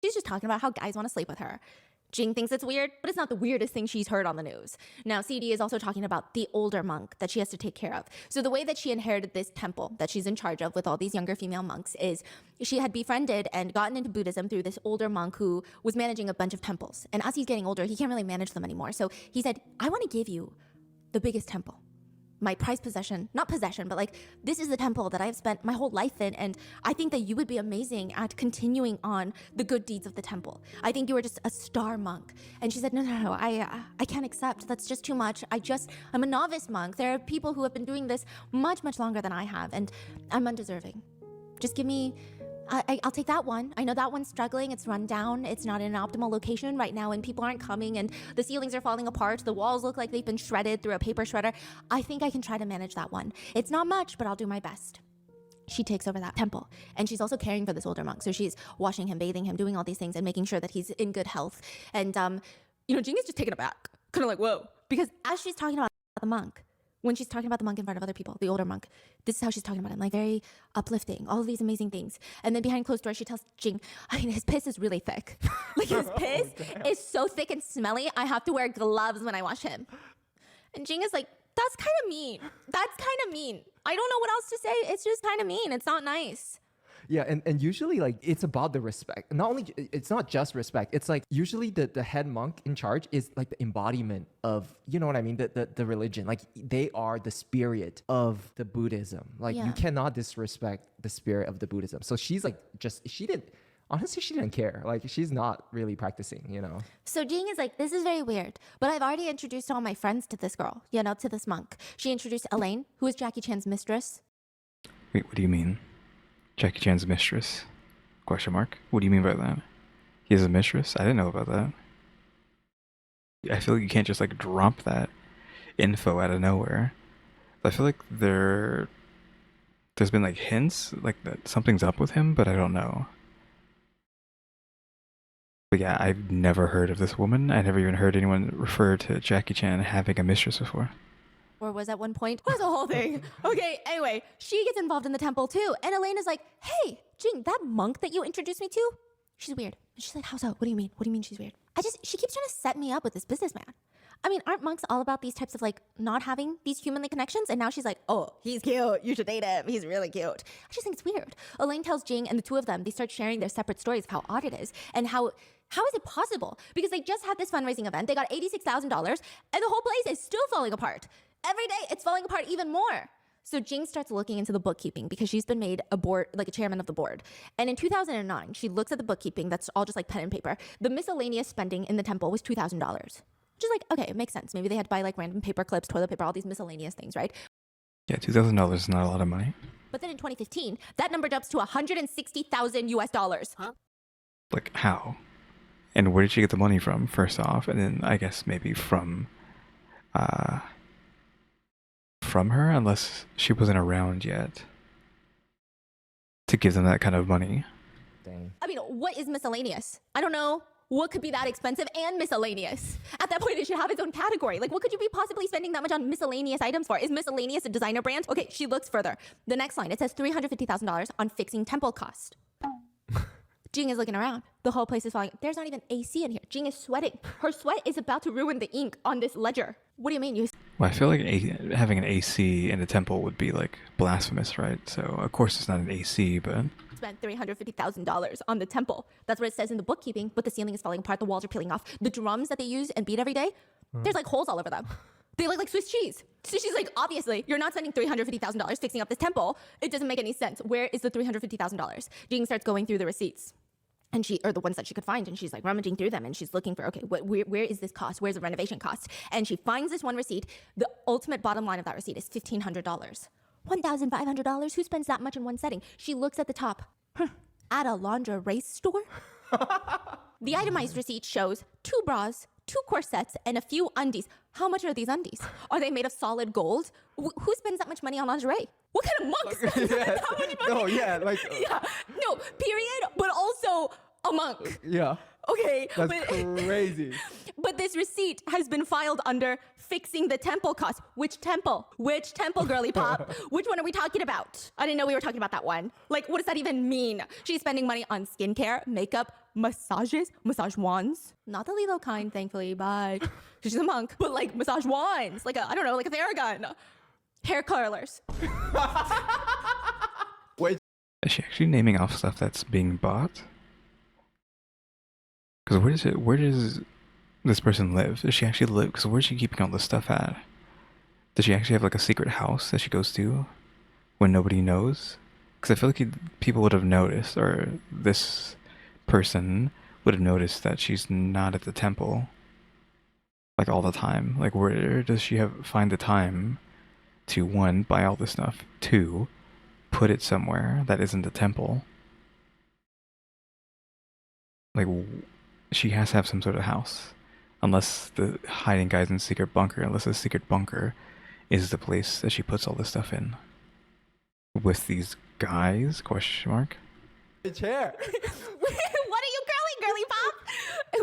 she's just talking about how guys want to sleep with her. Jing thinks it's weird, but it's not the weirdest thing she's heard on the news. Now, CD is also talking about the older monk that she has to take care of. So the way that she inherited this temple that she's in charge of with all these younger female monks is she had befriended and gotten into Buddhism through this older monk who was managing a bunch of temples. And as he's getting older, he can't really manage them anymore. So he said, I want to give you the biggest temple. My prized possession, not possession, but like, this is the temple that I've spent my whole life in, and I think that you would be amazing at continuing on the good deeds of the temple. I think you are just a star monk. And she said, no, I can't accept. That's just too much. I'm a novice monk. There are people who have been doing this much, much longer than I have, and I'm undeserving. Just give me, I'll take that one. I know that one's struggling. It's run down. It's not in an optimal location right now, and people aren't coming, and the ceilings are falling apart. The walls look like they've been shredded through a paper shredder. I think I can try to manage that one. It's not much, but I'll do my best. She takes over that temple, and she's also caring for this older monk. So she's washing him, bathing him, doing all these things, and making sure that he's in good health. And, Jing is just taken aback, kind of like, whoa. Because as she's talking about the monk, when she's talking about the monk in front of other people, the older monk, this is how she's talking about him, like very uplifting, all of these amazing things. And then behind closed doors, she tells Jing, I mean, his piss is really thick. Like his piss is so thick and smelly, I have to wear gloves when I wash him. And Jing is like, that's kind of mean. That's kind of mean. I don't know what else to say. It's just kind of mean. It's not nice. Yeah, and usually like it's about the respect. Not only it's not just respect. It's like usually the head monk in charge is like the embodiment of, you know what I mean, the religion. Like they are the spirit of the Buddhism. Like you cannot disrespect the spirit of the Buddhism. So she's like she didn't care. Like she's not really practicing, you know. So Jing is like, this is very weird, but I've already introduced all my friends to this girl, you know, to this monk. She introduced Elaine, who is Jackie Chan's mistress. Wait, what do you mean? Jackie Chan's mistress? Question mark? What do you mean by that? He has a mistress? I didn't know about that. I feel like you can't just like drop that info out of nowhere. I feel like there's been like hints like that something's up with him, but I don't know. But yeah, I've never heard of this woman. I never even heard anyone refer to Jackie Chan having a mistress before. Or was at one point. What was the whole thing? Okay, anyway, she gets involved in the temple too. And Elaine is like, hey, Jing, that monk that you introduced me to, she's weird. And she's like, how so? What do you mean? What do you mean she's weird? She keeps trying to set me up with this businessman. I mean, aren't monks all about these types of like not having these humanly connections? And now she's like, oh, he's cute. You should date him. He's really cute. I just think it's weird. Elaine tells Jing, and the two of them, they start sharing their separate stories of how odd it is and how is it possible? Because they just had this fundraising event. They got $86,000 and the whole place is still falling apart. Every day it's falling apart even more. So Jing starts looking into the bookkeeping because she's been made a board, like a chairman of the board. And in 2009, she looks at the bookkeeping that's all just like pen and paper. The miscellaneous spending in the temple was $2,000. Which is like, okay, it makes sense. Maybe they had to buy like random paper clips, toilet paper, all these miscellaneous things, right? Yeah, $2,000 is not a lot of money. But then in 2015, that number jumps to $160,000 US. Huh? Like how? And where did she get the money from, first off? And then I guess maybe from her, unless she wasn't around yet to give them that kind of money. Dang. I mean, what is miscellaneous? I don't know. What could be that expensive and miscellaneous? At that point, it should have its own category. Like, what could you be possibly spending that much on miscellaneous items for? Is miscellaneous a designer brand? Okay, she looks further. The next line, it says $350,000 on fixing temple cost. Jing is looking around. The whole place is falling. There's not even AC in here. Jing is sweating. Her sweat is about to ruin the ink on this ledger. What do you mean? Well, I feel like having an AC in a temple would be like blasphemous, right? So of course it's not an AC, but spent $350,000 on the temple. That's what it says in the bookkeeping, but the ceiling is falling apart. The walls are peeling off. The drums that they use and beat every day, there's like holes all over them. They look like Swiss cheese. So she's like, obviously, you're not spending $350,000 fixing up this temple. It doesn't make any sense. Where is the $350,000? Jing starts going through the receipts. And or the ones that she could find, and she's like rummaging through them, and she's looking for, okay, where is this cost? Where's the renovation cost? And she finds this one receipt. The ultimate bottom line of that receipt is $1,500. $1,500? Who spends that much in one setting? She looks at the top. At a lingerie store? The itemized receipt shows 2 bras, 2 corsets, and a few undies. How much are these undies? Are they made of solid gold? Who spends that much money on lingerie? What kind of monk spends that much money? No, yeah, like... yeah, no, period, but also a monk. Yeah. Okay. That's crazy. But this receipt has been filed under fixing the temple cost. Which temple? Which temple, girly pop? Which one are we talking about? I didn't know we were talking about that one. Like, what does that even mean? She's spending money on skincare, makeup, massages, massage wands. Not the Lilo kind, thankfully, but she's a monk. But like massage wands, like I don't know, like a Theragun. Hair curlers. Wait. Is she actually naming off stuff that's being bought? Because where does this person live? Does she actually live? Because where's she keeping all this stuff at? Does she actually have like a secret house that she goes to when nobody knows? Because I feel like people would have noticed, or this person would have noticed that she's not at the temple like all the time. Like, where does she find the time to, 1, buy all this stuff, 2, put it somewhere that isn't the temple? Like, she has to have some sort of house, unless the hiding guy's in secret bunker, unless the secret bunker is the place that she puts all this stuff in. With these guys, question mark? Which hair? What are you curling, girly pop?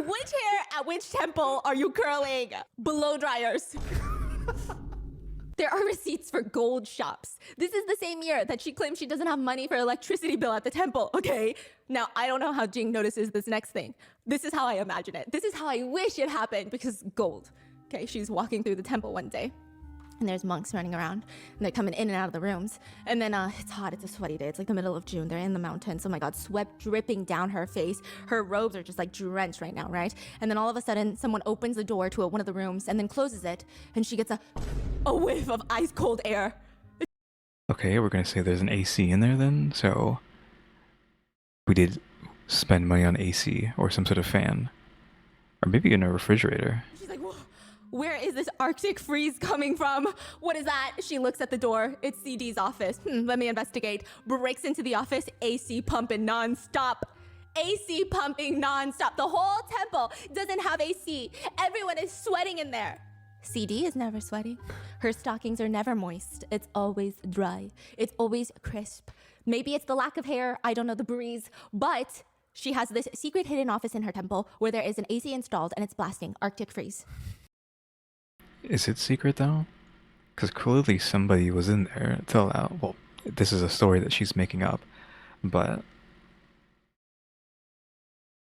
Which hair at which temple are you curling? Blow dryers. There are receipts for gold shops. This is the same year that she claims she doesn't have money for electricity bill at the temple, okay? Now, I don't know how Jing notices this next thing. This is how I imagine it. This is how I wish it happened, because gold. Okay, she's walking through the temple one day, and there's monks running around, and they're coming in and out of the rooms. And then it's hot, it's a sweaty day. It's like the middle of June. They're in the mountains. Oh my God, sweat dripping down her face. Her robes are just like drenched right now, right? And then all of a sudden, someone opens the door to one of the rooms and then closes it, and she gets a whiff of ice cold air. Okay, we're gonna say there's an AC in there then, so we did spend money on AC or some sort of fan. Or maybe in a refrigerator. She's like, where is this Arctic freeze coming from? What is that? She looks at the door. It's CD's office. Let me investigate. Breaks into the office, AC pumping nonstop. AC pumping nonstop. The whole temple doesn't have AC. Everyone is sweating in there. CD is never sweaty. Her stockings are never moist. It's always dry. It's always crisp. Maybe it's the lack of hair. I don't know, the breeze. But she has this secret hidden office in her temple where there is an AC installed and it's blasting Arctic freeze. Is it secret though? Because clearly somebody was in there to allow. Well, this is a story that she's making up, but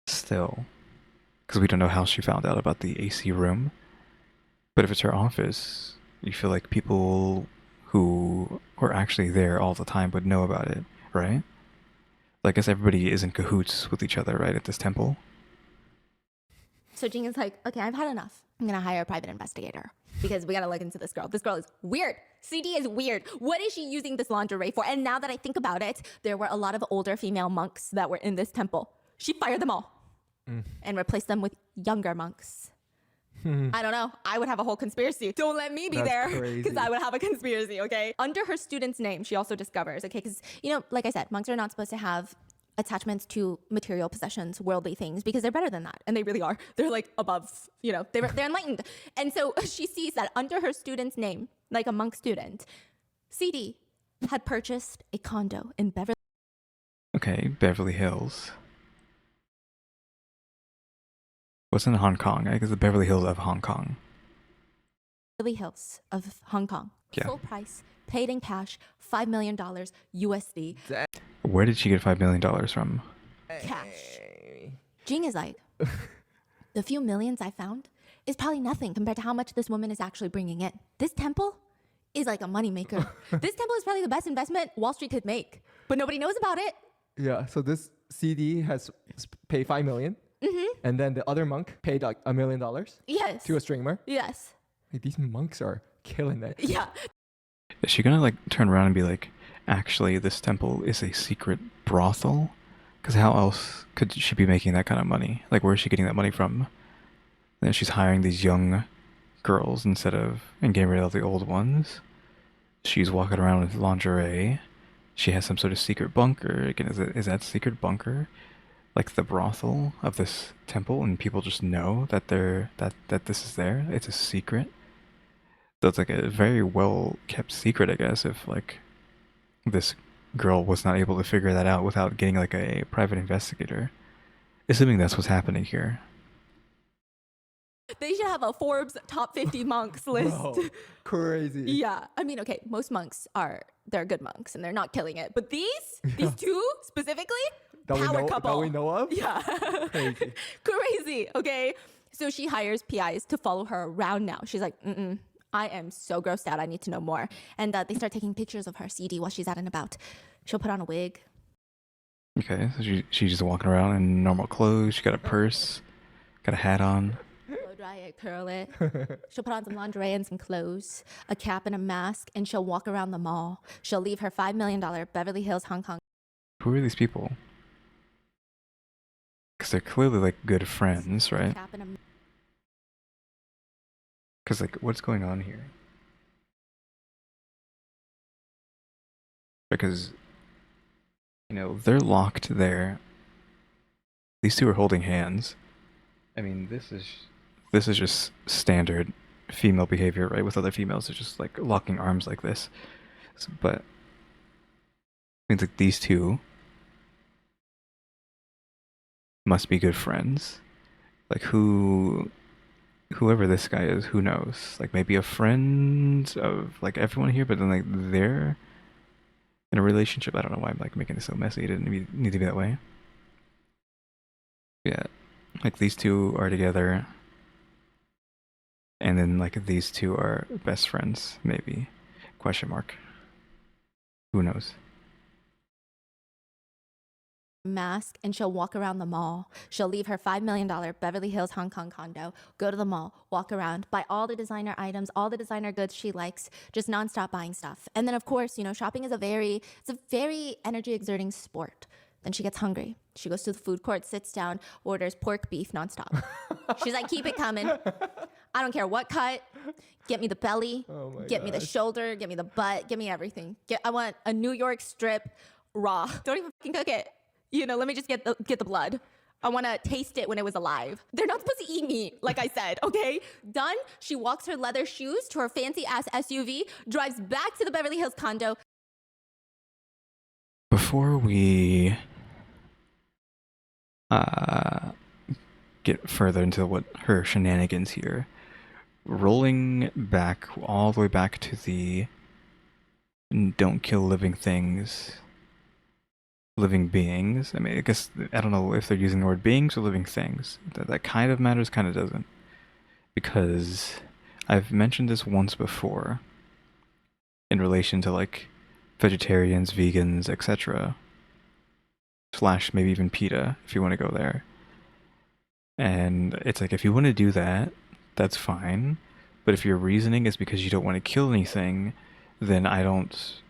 still, because we don't know how she found out about the AC room. But if it's her office, you feel like people who were actually there all the time would know about it, right? Like, I guess everybody is in cahoots with each other, right, at this temple? So Jing is like, okay, I've had enough. I'm gonna hire a private investigator because we gotta look into this girl. This girl is weird. CD is weird. What is she using this lingerie for? And now that I think about it, there were a lot of older female monks that were in this temple. She fired them all and replaced them with younger monks. I don't know. I would have a whole conspiracy. Don't let me be there because I would have a conspiracy, okay? Under her student's name, she also discovers, okay, because, you know, like I said, monks are not supposed to have attachments to material possessions, worldly things, because they're better than that. And they really are. They're like above, you know, they're enlightened. And so she sees that under her student's name, like a monk student, CD had purchased a condo in Beverly. Okay, Beverly Hills. What's in Hong Kong? I guess the Beverly Hills of Hong Kong. Hills of Hong Kong. Yeah. Full price, paid in cash, $5 million USD. Where did she get $5 million from? Cash. Jing is like, the few millions I found is probably nothing compared to how much this woman is actually bringing in. This temple is like a moneymaker. This temple is probably the best investment Wall Street could make, but nobody knows about it. Yeah, so this CD has paid $5 million. And then the other monk paid like $1 million Yes. to a streamer. Yes. Like, these monks are killing it. Yeah. Is she gonna like turn around and be like, actually, this temple is a secret brothel? Because how else could she be making that kind of money? Like, where is she getting that money from? Then she's hiring these young girls and getting rid of the old ones. She's walking around with lingerie. She has some sort of secret bunker. Again, is that secret bunker like the brothel of this temple, and people just know that that this is there? It's a secret. So it's like a very well kept secret, I guess, if like this girl was not able to figure that out without getting like a private investigator. Assuming that's what's happening here. They should have a Forbes top 50 monks list. Bro, crazy. Yeah. I mean, okay, most monks they're good monks and they're not killing it. But these two specifically, power couple. That we know of? Yeah. Crazy. Crazy. Okay. So she hires PIs to follow her around now. She's like, I am so grossed out. I need to know more. And they start taking pictures of her CD while she's out and about. She'll put on a wig. Okay, so she's just walking around in normal clothes. She got a purse, got a hat on. Blow dry it, curl it. She'll put on some lingerie and some clothes, a cap and a mask, and she'll walk around the mall. She'll leave her $5 million Beverly Hills, Hong Kong. Who are these people? Because they're clearly like good friends, right? Cap and a Because like, what's going on here? Because, you know, they're locked there. These two are holding hands. I mean, this is just standard female behavior, right? With other females, they're just like locking arms like this. But means like these two must be good friends. Like who whoever this guy is, who knows? Like maybe a friend of like everyone here, but then like they're in a relationship. I don't know why I'm like making it so messy. It didn't need to be that way. Yeah, like these two are together, and then like these two are best friends, maybe. Question mark. Who knows? Mask, and she'll walk around the mall. She'll leave her $5 million Beverly Hills, Hong Kong condo, go to the mall, walk around, buy all the designer items, all the designer goods she likes, just nonstop buying stuff. And then of course, you know, shopping is a very energy exerting sport. Then she gets hungry. She goes to the food court, sits down, orders pork beef nonstop. She's like, keep it coming. I don't care what cut. Get me the belly. Get me the shoulder. Get me the butt. Get me everything. I want a New York strip raw. Don't even fucking cook it. You know, let me just get the blood. I want to taste it when it was alive. They're not supposed to eat meat, like I said, okay? Done. She walks her leather shoes to her fancy ass SUV, drives back to the Beverly Hills condo. Before we get further into what her shenanigans here, rolling back all the way back to the don't kill living things, living beings. I mean, I guess I don't know if they're using the word beings or living things. That kind of matters, kind of doesn't, because I've mentioned this once before in relation to like vegetarians, vegans, etc. / maybe even PETA, if you want to go there. And it's like, if you want to do that, that's fine. But if your reasoning is because you don't want to kill anything, then I don't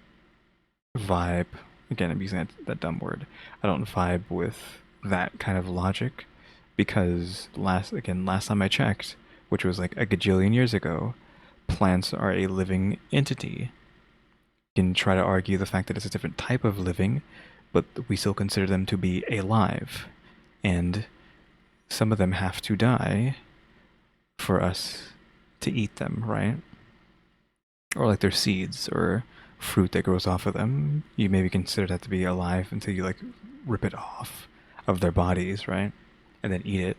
vibe. Again, I'm using that dumb word. I don't vibe with that kind of logic, because last time I checked, which was like a gajillion years ago, plants are a living entity. You can try to argue the fact that it's a different type of living, but we still consider them to be alive. And some of them have to die for us to eat them, right? Or like their seeds or fruit that grows off of them, you maybe consider that to be alive until you like rip it off of their bodies, right? And then eat it.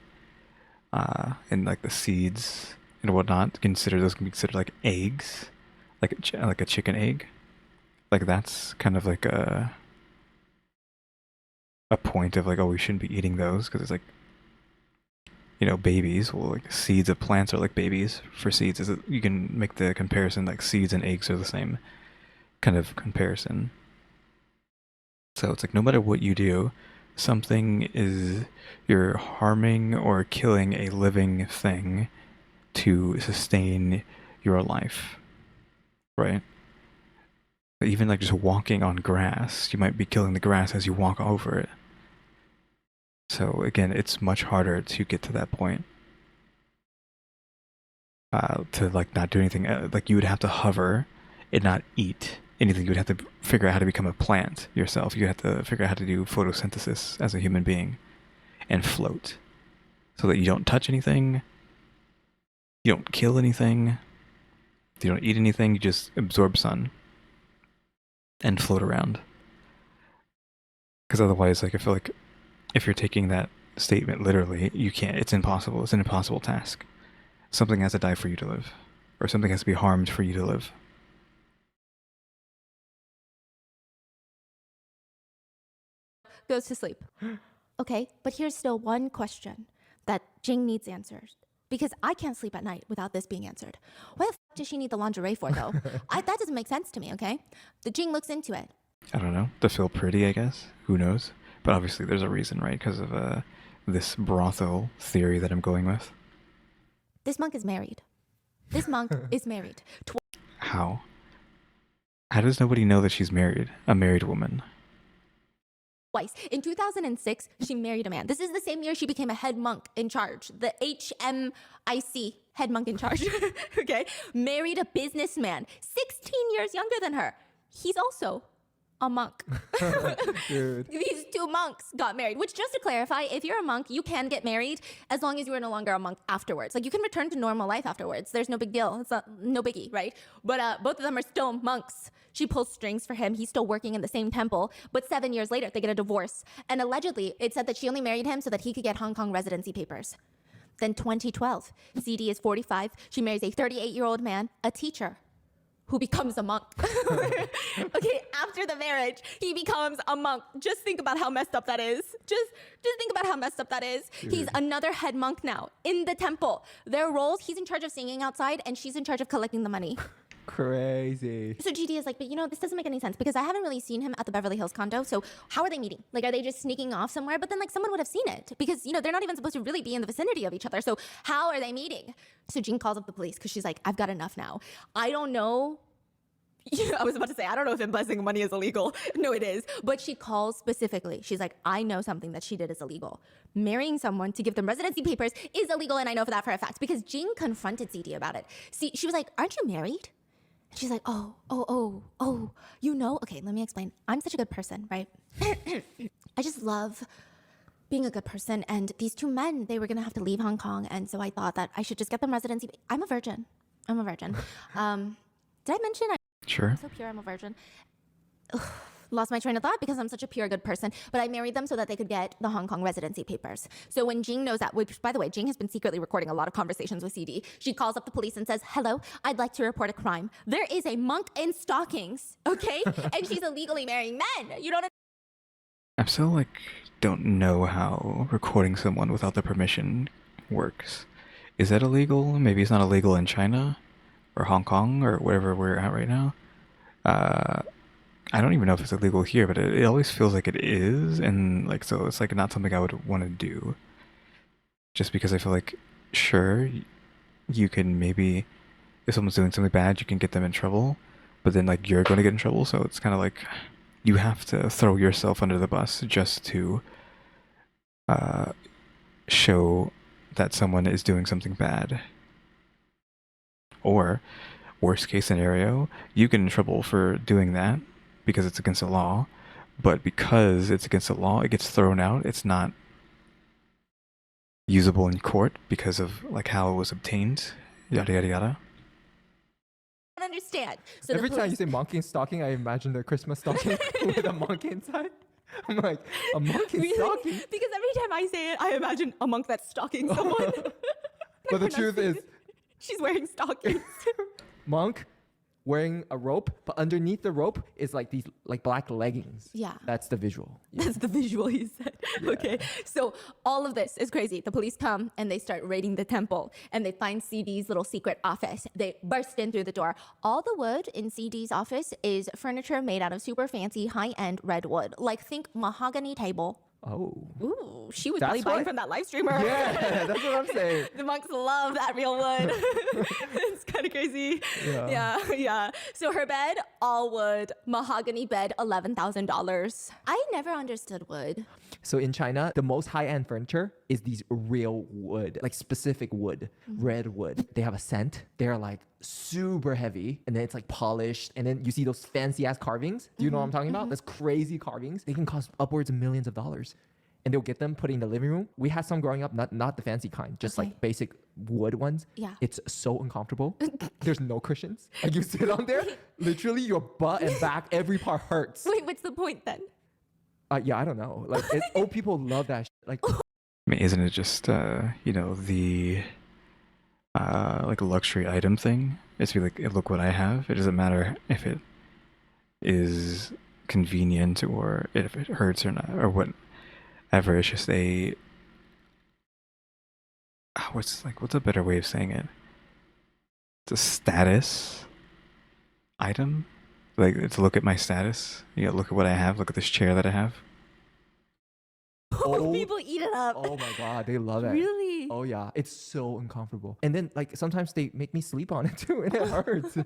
And like the seeds and whatnot, those can be considered like eggs, like a chicken egg. Like that's kind of like a point of like, oh, we shouldn't be eating those because it's like, you know, babies. Well, like seeds of plants are like babies for seeds. You can make the comparison like seeds and eggs are the same kind of comparison. So it's like no matter what you do, you're harming or killing a living thing to sustain your life, right? But even like just walking on grass, you might be killing the grass as you walk over it. So again, it's much harder to get to that point. To like not do anything, like you would have to hover and not eat anything. You would have to figure out how to become a plant yourself. You have to figure out how to do photosynthesis as a human being and float, so that you don't touch anything, you don't kill anything, you don't eat anything, you just absorb sun and float around. Because otherwise, like I feel like if you're taking that statement literally, you can't. It's impossible. It's an impossible task. Something has to die for you to live, or something has to be harmed for you to live. Goes to sleep. Okay, but here's still one question that Jing needs answers, because I can't sleep at night without this being answered. What the f does she need the lingerie for, though? That doesn't make sense to me, okay? The Jing looks into it. I don't know. To feel pretty, I guess. Who knows? But obviously there's a reason, right? Because of this brothel theory that I'm going with. This monk is married. This monk is married. How? How does nobody know that she's married? A married woman. Twice. In 2006, she married a man. This is the same year she became a head monk in charge. The HMIC, head monk in charge. Okay? Married a businessman, 16 years younger than her. He's also a monk. Dude. These two monks got married, which, just to clarify, if you're a monk, you can get married as long as you are no longer a monk afterwards. Like, you can return to normal life afterwards. There's no big deal. It's no biggie, right? But both of them are still monks. She pulls strings for him. He's still working in the same temple. But 7 years later, they get a divorce. And allegedly, it said that she only married him so that he could get Hong Kong residency papers. Then 2012, CD is 45. She marries a 38-year-old man, a teacher, who becomes a monk. Okay, after the marriage, he becomes a monk. Just think about how messed up that is. Just think about how messed up that is. Dude. He's another head monk now in the temple. Their roles, he's in charge of singing outside and she's in charge of collecting the money. Crazy. So GD is like, but this doesn't make any sense because I haven't really seen him at the Beverly Hills condo. So how are they meeting? Like, are they just sneaking off somewhere? But then someone would have seen it because, they're not even supposed to really be in the vicinity of each other. So how are they meeting? So Jing calls up the police because she's like, I've got enough now. I don't know. I was about to say, I don't know if embezzling money is illegal. No, it is. But she calls specifically. She's like, I know something that she did is illegal. Marrying someone to give them residency papers is illegal. And I know for that for a fact because Jing confronted CD about it. See, she was like, aren't you married? And she's like, oh, okay, let me explain. I'm such a good person, right? I just love being a good person. And these two men, they were going to have to leave Hong Kong. And so I thought that I should just get them residency. I'm a virgin. Did I mention Sure. I'm so pure, I'm a virgin. Ugh, lost my train of thought because I'm such a pure, good person. But I married them so that they could get the Hong Kong residency papers. So when Jing knows that, which, by the way, Jing has been secretly recording a lot of conversations with CD, she calls up the police and says, hello, I'd like to report a crime. There is a monk in stockings, okay? And she's illegally marrying men. You don't I'm still don't know how recording someone without their permission works. Is that illegal? Maybe it's not illegal in China or Hong Kong or wherever we're at right now. I don't even know if it's illegal here, but it always feels like it is, and so it's not something I would want to do. Just because I feel like, sure, you can maybe, if someone's doing something bad, you can get them in trouble, but then you're going to get in trouble, so it's kind of you have to throw yourself under the bus just to show that someone is doing something bad. Or, worst case scenario, you get in trouble for doing that because it's against the law, but because it's against the law, it gets thrown out. It's not usable in court because of how it was obtained, yada yada yada. understand. So Every time you say monkey in stocking, I imagine the Christmas stocking with a monkey inside. I'm like, a monk in stocking? Because every time I say it, I imagine a monk that's stalking someone. But the truth is, she's wearing stockings. monk wearing a rope, but underneath the rope is these black leggings. Yeah. That's the visual. Yeah. That's the visual, he said. Yeah. Okay. So all of this is crazy. The police come and they start raiding the temple and they find CD's little secret office. They burst in through the door. All the wood in CD's office is furniture made out of super fancy high-end redwood. Think mahogany table. Oh. Ooh, she was That's probably buying why- from that live streamer. Yeah, that's what I'm saying. The monks love that real wood. It's kind of crazy. Yeah. So her bed, all wood, mahogany bed, $11,000. I never understood wood. So in China, the most high-end furniture is these real wood, specific wood, red wood. They have a scent. They're super heavy, and then it's polished, and then you see those fancy-ass carvings. Do you know what I'm talking about? Those crazy carvings. They can cost upwards of millions of dollars. And they'll get them put in the living room. We had some growing up, not the fancy kind, just Okay. basic wood ones. Yeah. It's so uncomfortable. There's no cushions. You sit on there, literally your butt and back, every part hurts. Wait, what's the point then? Yeah, I don't know. Old people love that. I mean, isn't it just the luxury item thing? It's look what I have. It doesn't matter if it is convenient or if it hurts or not or whatever. It's just what's a better way of saying it? It's a status item. It's look at my status. Look at what I have. Look at this chair that I have. Oh, People eat it up. oh my god, they love it. Really? Oh yeah, it's so uncomfortable. And then sometimes they make me sleep on it too, and it hurts.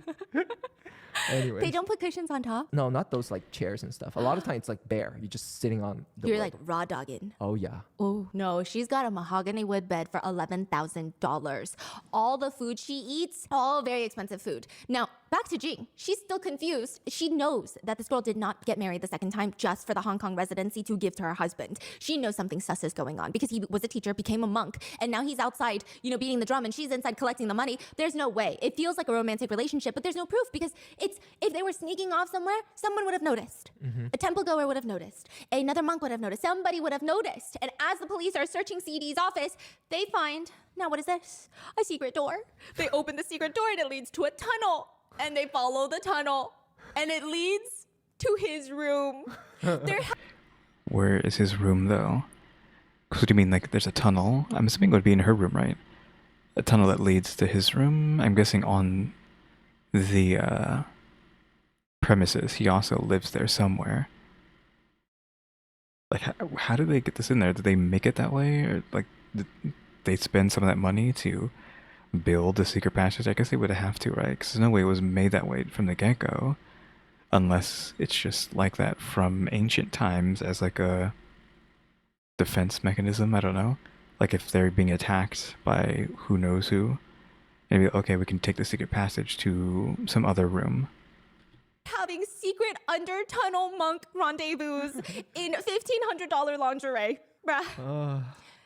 Anyway. They don't put cushions on top? No, not those chairs and stuff. A lot of times it's bare. You're just sitting on the You're wood. raw dogging. Oh yeah. Oh, no, she's got a mahogany wood bed for $11,000. All the food she eats, all very expensive food. Now, back to Jing. She's still confused. She knows that this girl did not get married the second time just for the Hong Kong residency to give to her husband. She knows something sus is going on because he was a teacher, became a monk, and now he's outside, beating the drum, and she's inside collecting the money. There's no way. It feels like a romantic relationship, but there's no proof because if they were sneaking off somewhere, someone would have noticed. A temple goer would have noticed. Another monk would have noticed. Somebody would have noticed. And as the police are searching CD's office, they find, now what is this? A secret door. They open the secret door and it leads to a tunnel. And they follow the tunnel and it leads to his room. Where is his room, though? What do you mean, like, there's a tunnel? I'm assuming it would be in her room, right? A tunnel that leads to his room? I'm guessing on the premises. He also lives there somewhere. Like, how did they get this in there? Did they make it that way? Or, like, did they spend some of that money to build the secret passage? I guess they would have to, right? Because there's no way it was made that way from the get-go. Unless it's just like that from ancient times as, like, a defense mechanism. I don't know. Like, if they're being attacked by who knows who, maybe, okay, we can take the secret passage to some other room. Having secret under-tunnel monk rendezvous in $1,500 lingerie. Bruh.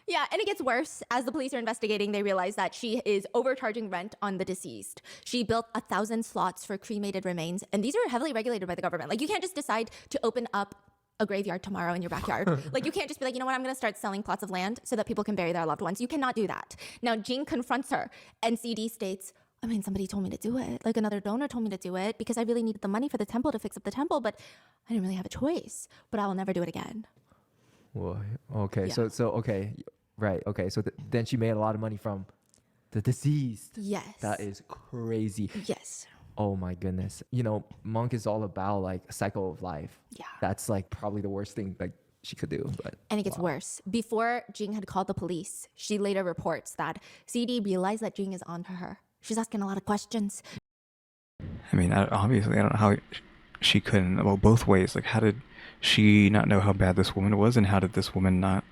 Yeah, and it gets worse. As the police are investigating, they realize that she is overcharging rent on the deceased. She built 1,000 slots for cremated remains, and these are heavily regulated by the government. Like, you can't just decide to open up a graveyard tomorrow in your backyard. Like, you can't just be like, you know what, I'm gonna start selling plots of land so that people can bury their loved ones. You cannot do that. Now, Jing confronts her, and CD states, I mean, somebody told me to do it. Like, another donor told me to do it because I really needed the money for the temple to fix up the temple, but I didn't really have a choice. But I will never do it again. Well, okay, Yeah. so okay, right, okay. So then she made a lot of money from the deceased. Yes. That is crazy. Yes. Oh my goodness. Monk is all about like a cycle of life. Yeah. That's like probably the worst thing like she could do. But And it gets worse. Before Jing had called the police, she later reports that CD realized that Jing is onto her. She's asking a lot of questions. I mean, obviously, I don't know how she couldn't. Well, both ways. Like, how did she not know how bad this woman was, and how did this woman not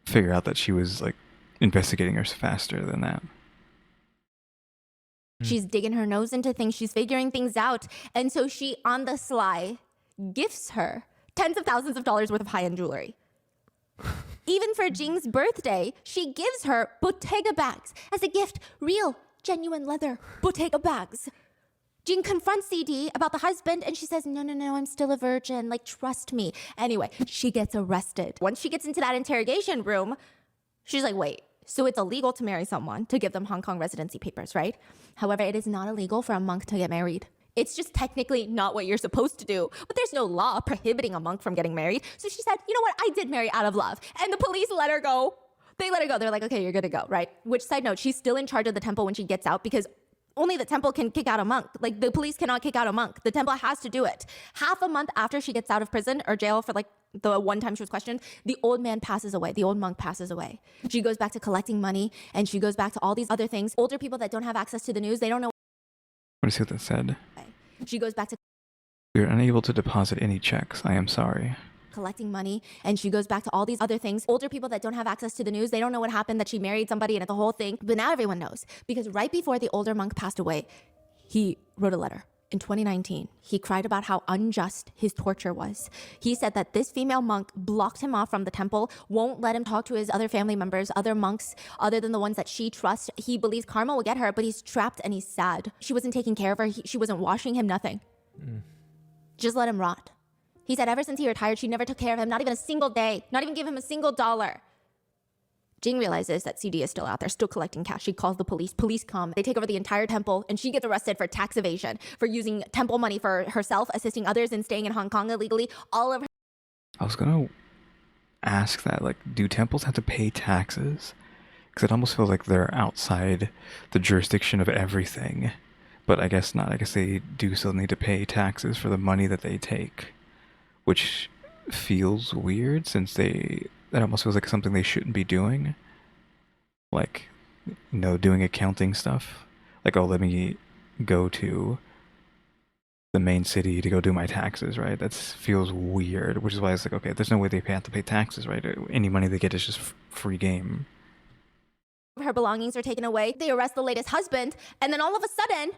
figure out that she was, like, investigating her faster than that? She's digging her nose into things. She's figuring things out. And so she, on the sly, gifts her tens of thousands of dollars worth of high-end jewelry. Even for Jing's birthday, she gives her Bottega bags as a gift. Real, genuine leather Bottega bags. Jing confronts CD about the husband and she says, no, I'm still a virgin. Like, trust me. Anyway, she gets arrested. Once she gets into that interrogation room, she's like, wait, so it's illegal to marry someone to give them Hong Kong residency papers, right? However, it is not illegal for a monk to get married. It's just technically not what you're supposed to do. But there's no law prohibiting a monk from getting married. So she said, you know what? I did marry out of love. And the police let her go. They let her go. They're like, okay, you're good to go, right? Which, side note, she's still in charge of the temple when she gets out because only the temple can kick out a monk. Like, the police cannot kick out a monk. The temple has to do it. Half a month after she gets out of prison or jail for like the one time she was questioned, the old man passes away. The old monk passes away. She goes back to collecting money and she goes back to all these other things. Older people that don't have access to the news, they don't know. What is it that said? She goes back to We are unable to deposit any checks. I am sorry. collecting money, and she goes back to all these other things. Older people that don't have access to the news, they don't know what happened, that she married somebody and the whole thing. But now everyone knows, because right before the older monk passed away, he wrote a letter. In 2019, he cried about how unjust his torture was. He said that this female monk blocked him off from the temple, won't let him talk to his other family members, other monks, other than the ones that she trusts. He believes karma will get her, but he's trapped and he's sad. She wasn't taking care of her. She wasn't washing him, nothing. Just let him rot. He said ever since he retired, she never took care of him, not even a single day, not even give him a single dollar. Jing realizes that CD is still out there, still collecting cash. She calls the police. Police come. They take over the entire temple, and she gets arrested for tax evasion, for using temple money for herself, assisting others, and staying in Hong Kong illegally. All of her. I was gonna ask that, like, do temples have to pay taxes? Because it almost feels like they're outside the jurisdiction of everything. But I guess not. I guess they do still need to pay taxes for the money that they take. Which feels weird, since that almost feels like something they shouldn't be doing. Like, doing accounting stuff. Like, oh, let me go to the main city to go do my taxes, right? That feels weird, which is why it's like, okay, there's no way they have to pay taxes, right? Any money they get is just free game. Her belongings are taken away. They arrest the latest husband, and then all of a sudden,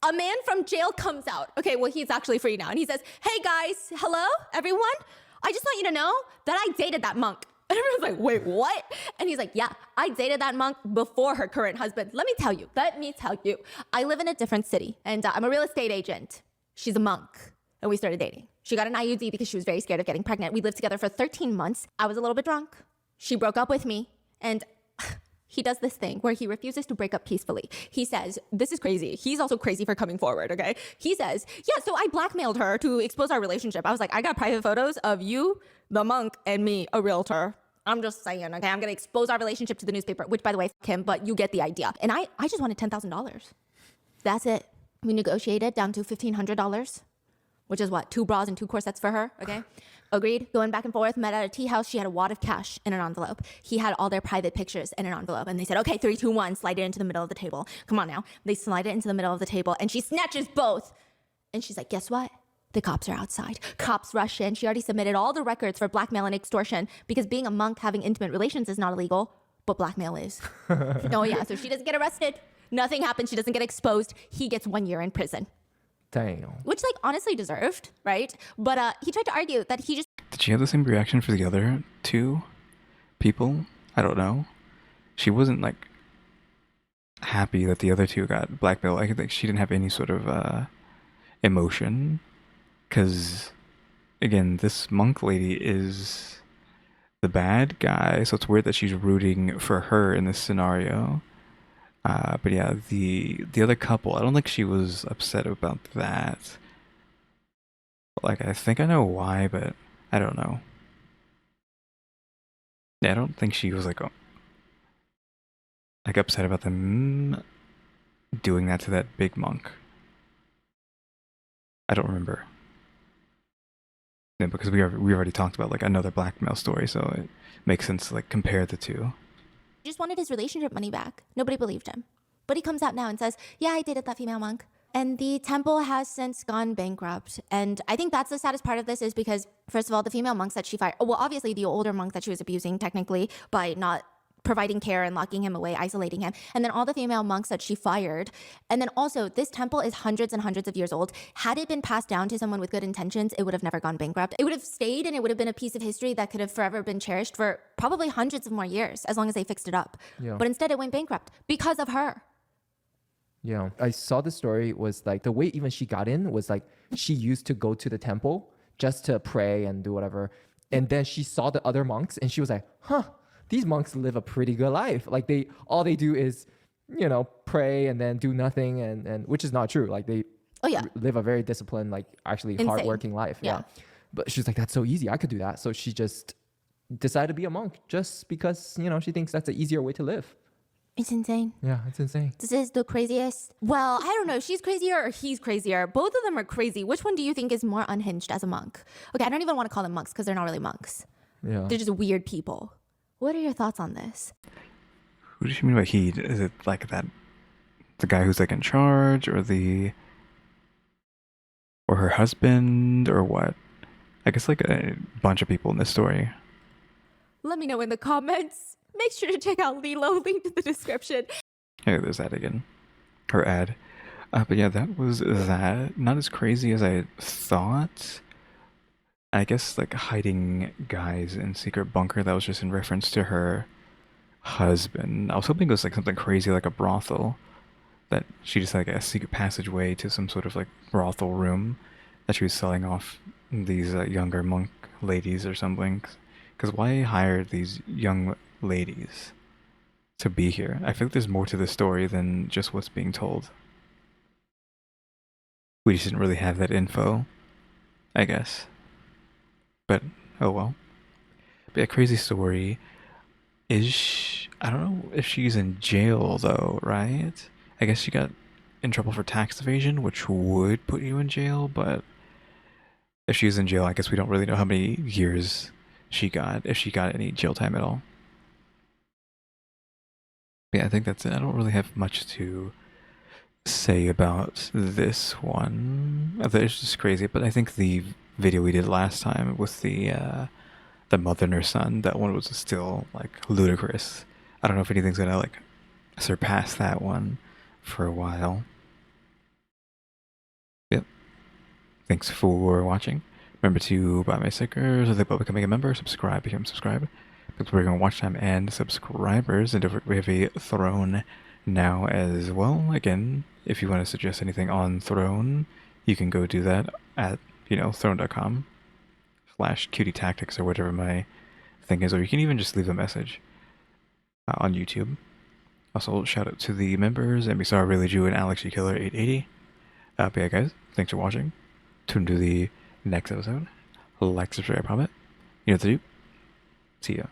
a man from jail comes out. Okay, well, he's actually free now. And he says, hey guys, hello, everyone. I just want you to know that I dated that monk. And everyone's like, wait, what? And he's like, yeah, I dated that monk before her current husband. Let me tell you. I live in a different city and I'm a real estate agent. She's a monk. And we started dating. She got an IUD because she was very scared of getting pregnant. We lived together for 13 months. I was a little bit drunk. She broke up with me. And he does this thing where he refuses to break up peacefully. He says, this is crazy. He's also crazy for coming forward, okay? He says, yeah, so I blackmailed her to expose our relationship. I was like, I got private photos of you, the monk, and me, a realtor. I'm just saying, okay? I'm gonna expose our relationship to the newspaper, which, by the way, f him, but you get the idea. And I just wanted $10,000. That's it. We negotiated down to $1,500, which is what, 2 bras and 2 corsets for her, okay? Agreed, going back and forth, met at a tea house. She had a wad of cash in an envelope. He had all their private pictures in an envelope. And they said, okay, 3, 2, 1, slide it into the middle of the table. Come on now. They slide it into the middle of the table and she snatches both. And she's like, guess what? The cops are outside. Cops rush in. She already submitted all the records for blackmail and extortion because being a monk having intimate relations is not illegal, but blackmail is. Oh yeah, so she doesn't get arrested. Nothing happens. She doesn't get exposed. He gets 1 year in prison. Damn. Which, like, honestly deserved, right? But he tried to argue that he just... Did she have the same reaction for the other 2 people? I don't know. She wasn't, like, happy that the other 2 got blackmailed. I think she didn't have any sort of emotion. Because, again, this monk lady is the bad guy, so it's weird that she's rooting for her in this scenario. But yeah, the other couple, I don't think she was upset about that. Like, I think I know why, but I don't know. Yeah, I don't think she was like upset about them doing that to that big monk. I don't remember. Yeah, because we already talked about like another blackmail story, so it makes sense to like compare the 2. He just wanted his relationship money back. Nobody believed him. But he comes out now and says, yeah, I dated that female monk. And the temple has since gone bankrupt. And I think that's the saddest part of this is because, first of all, the female monks that she fired, well, obviously the older monk that she was abusing technically by not providing care and locking him away, isolating him. And then all the female monks that she fired. And then also, this temple is hundreds and hundreds of years old. Had it been passed down to someone with good intentions, it would have never gone bankrupt. It would have stayed and it would have been a piece of history that could have forever been cherished for probably hundreds of more years, as long as they fixed it up. Yeah. But instead it went bankrupt because of her. Yeah, I saw the story was like the way even she got in was like she used to go to the temple just to pray and do whatever. And then she saw the other monks and she was like, huh, these monks live a pretty good life. Like all they do is, you know, pray and then do nothing and which is not true. Like they live a very disciplined, like actually Insane. hardworking life. Yeah. But she's like, that's so easy. I could do that. So she just decided to be a monk just because, you know, she thinks that's an easier way to live. It's insane. Yeah, it's insane. This is the craziest. Well, I don't know if she's crazier or he's crazier. Both of them are crazy. Which one do you think is more unhinged as a monk? Okay, I don't even want to call them monks because they're not really monks. Yeah. They're just weird people. What are your thoughts on this? Who does she mean by he? Is it like that, the guy who's like in charge, or her husband, or what? I guess like a bunch of people in this story. Let me know in the comments. Make sure to check out Lilo, link in the description. Hey, there's that again. Her ad. But yeah, that was that. Not as crazy as I thought. I guess like hiding guys in secret bunker, that was just in reference to her husband. I was hoping it was like something crazy like a brothel. That she just had like a secret passageway to some sort of like brothel room that she was selling off these younger monk ladies or something. Because why hire these young ladies to be here? I feel like there's more to the story than just what's being told. We just didn't really have that info, I guess. But, oh well. But a crazy story. I don't know if she's in jail though, right? I guess she got in trouble for tax evasion, which would put you in jail, but if she's in jail, I guess we don't really know how many years she got, if she got any jail time at all. Yeah, I think that's it. I don't really have much to say about this one. It's just crazy, but I think the video we did last time with the mother and her son, that one was still like ludicrous. I don't know if anything's gonna like surpass that one for a while. Thanks for watching. Remember to buy my stickers or think about becoming a member. Subscribe, become subscribe. Thanks for your watch time and subscribers. And don't forget, we have a Throne now as well. Again, if you want to suggest anything on Throne, you can go do that at, throne.com/cutie tactics or whatever my thing is. Or you can even just leave a message on YouTube. Also, shout out to the members, EmmyStarr, RaleyDrew, and alexgkiller 880. But yeah, guys, thanks for watching. Tune to the next episode. Like, subscribe, comment. You know what to do. See ya.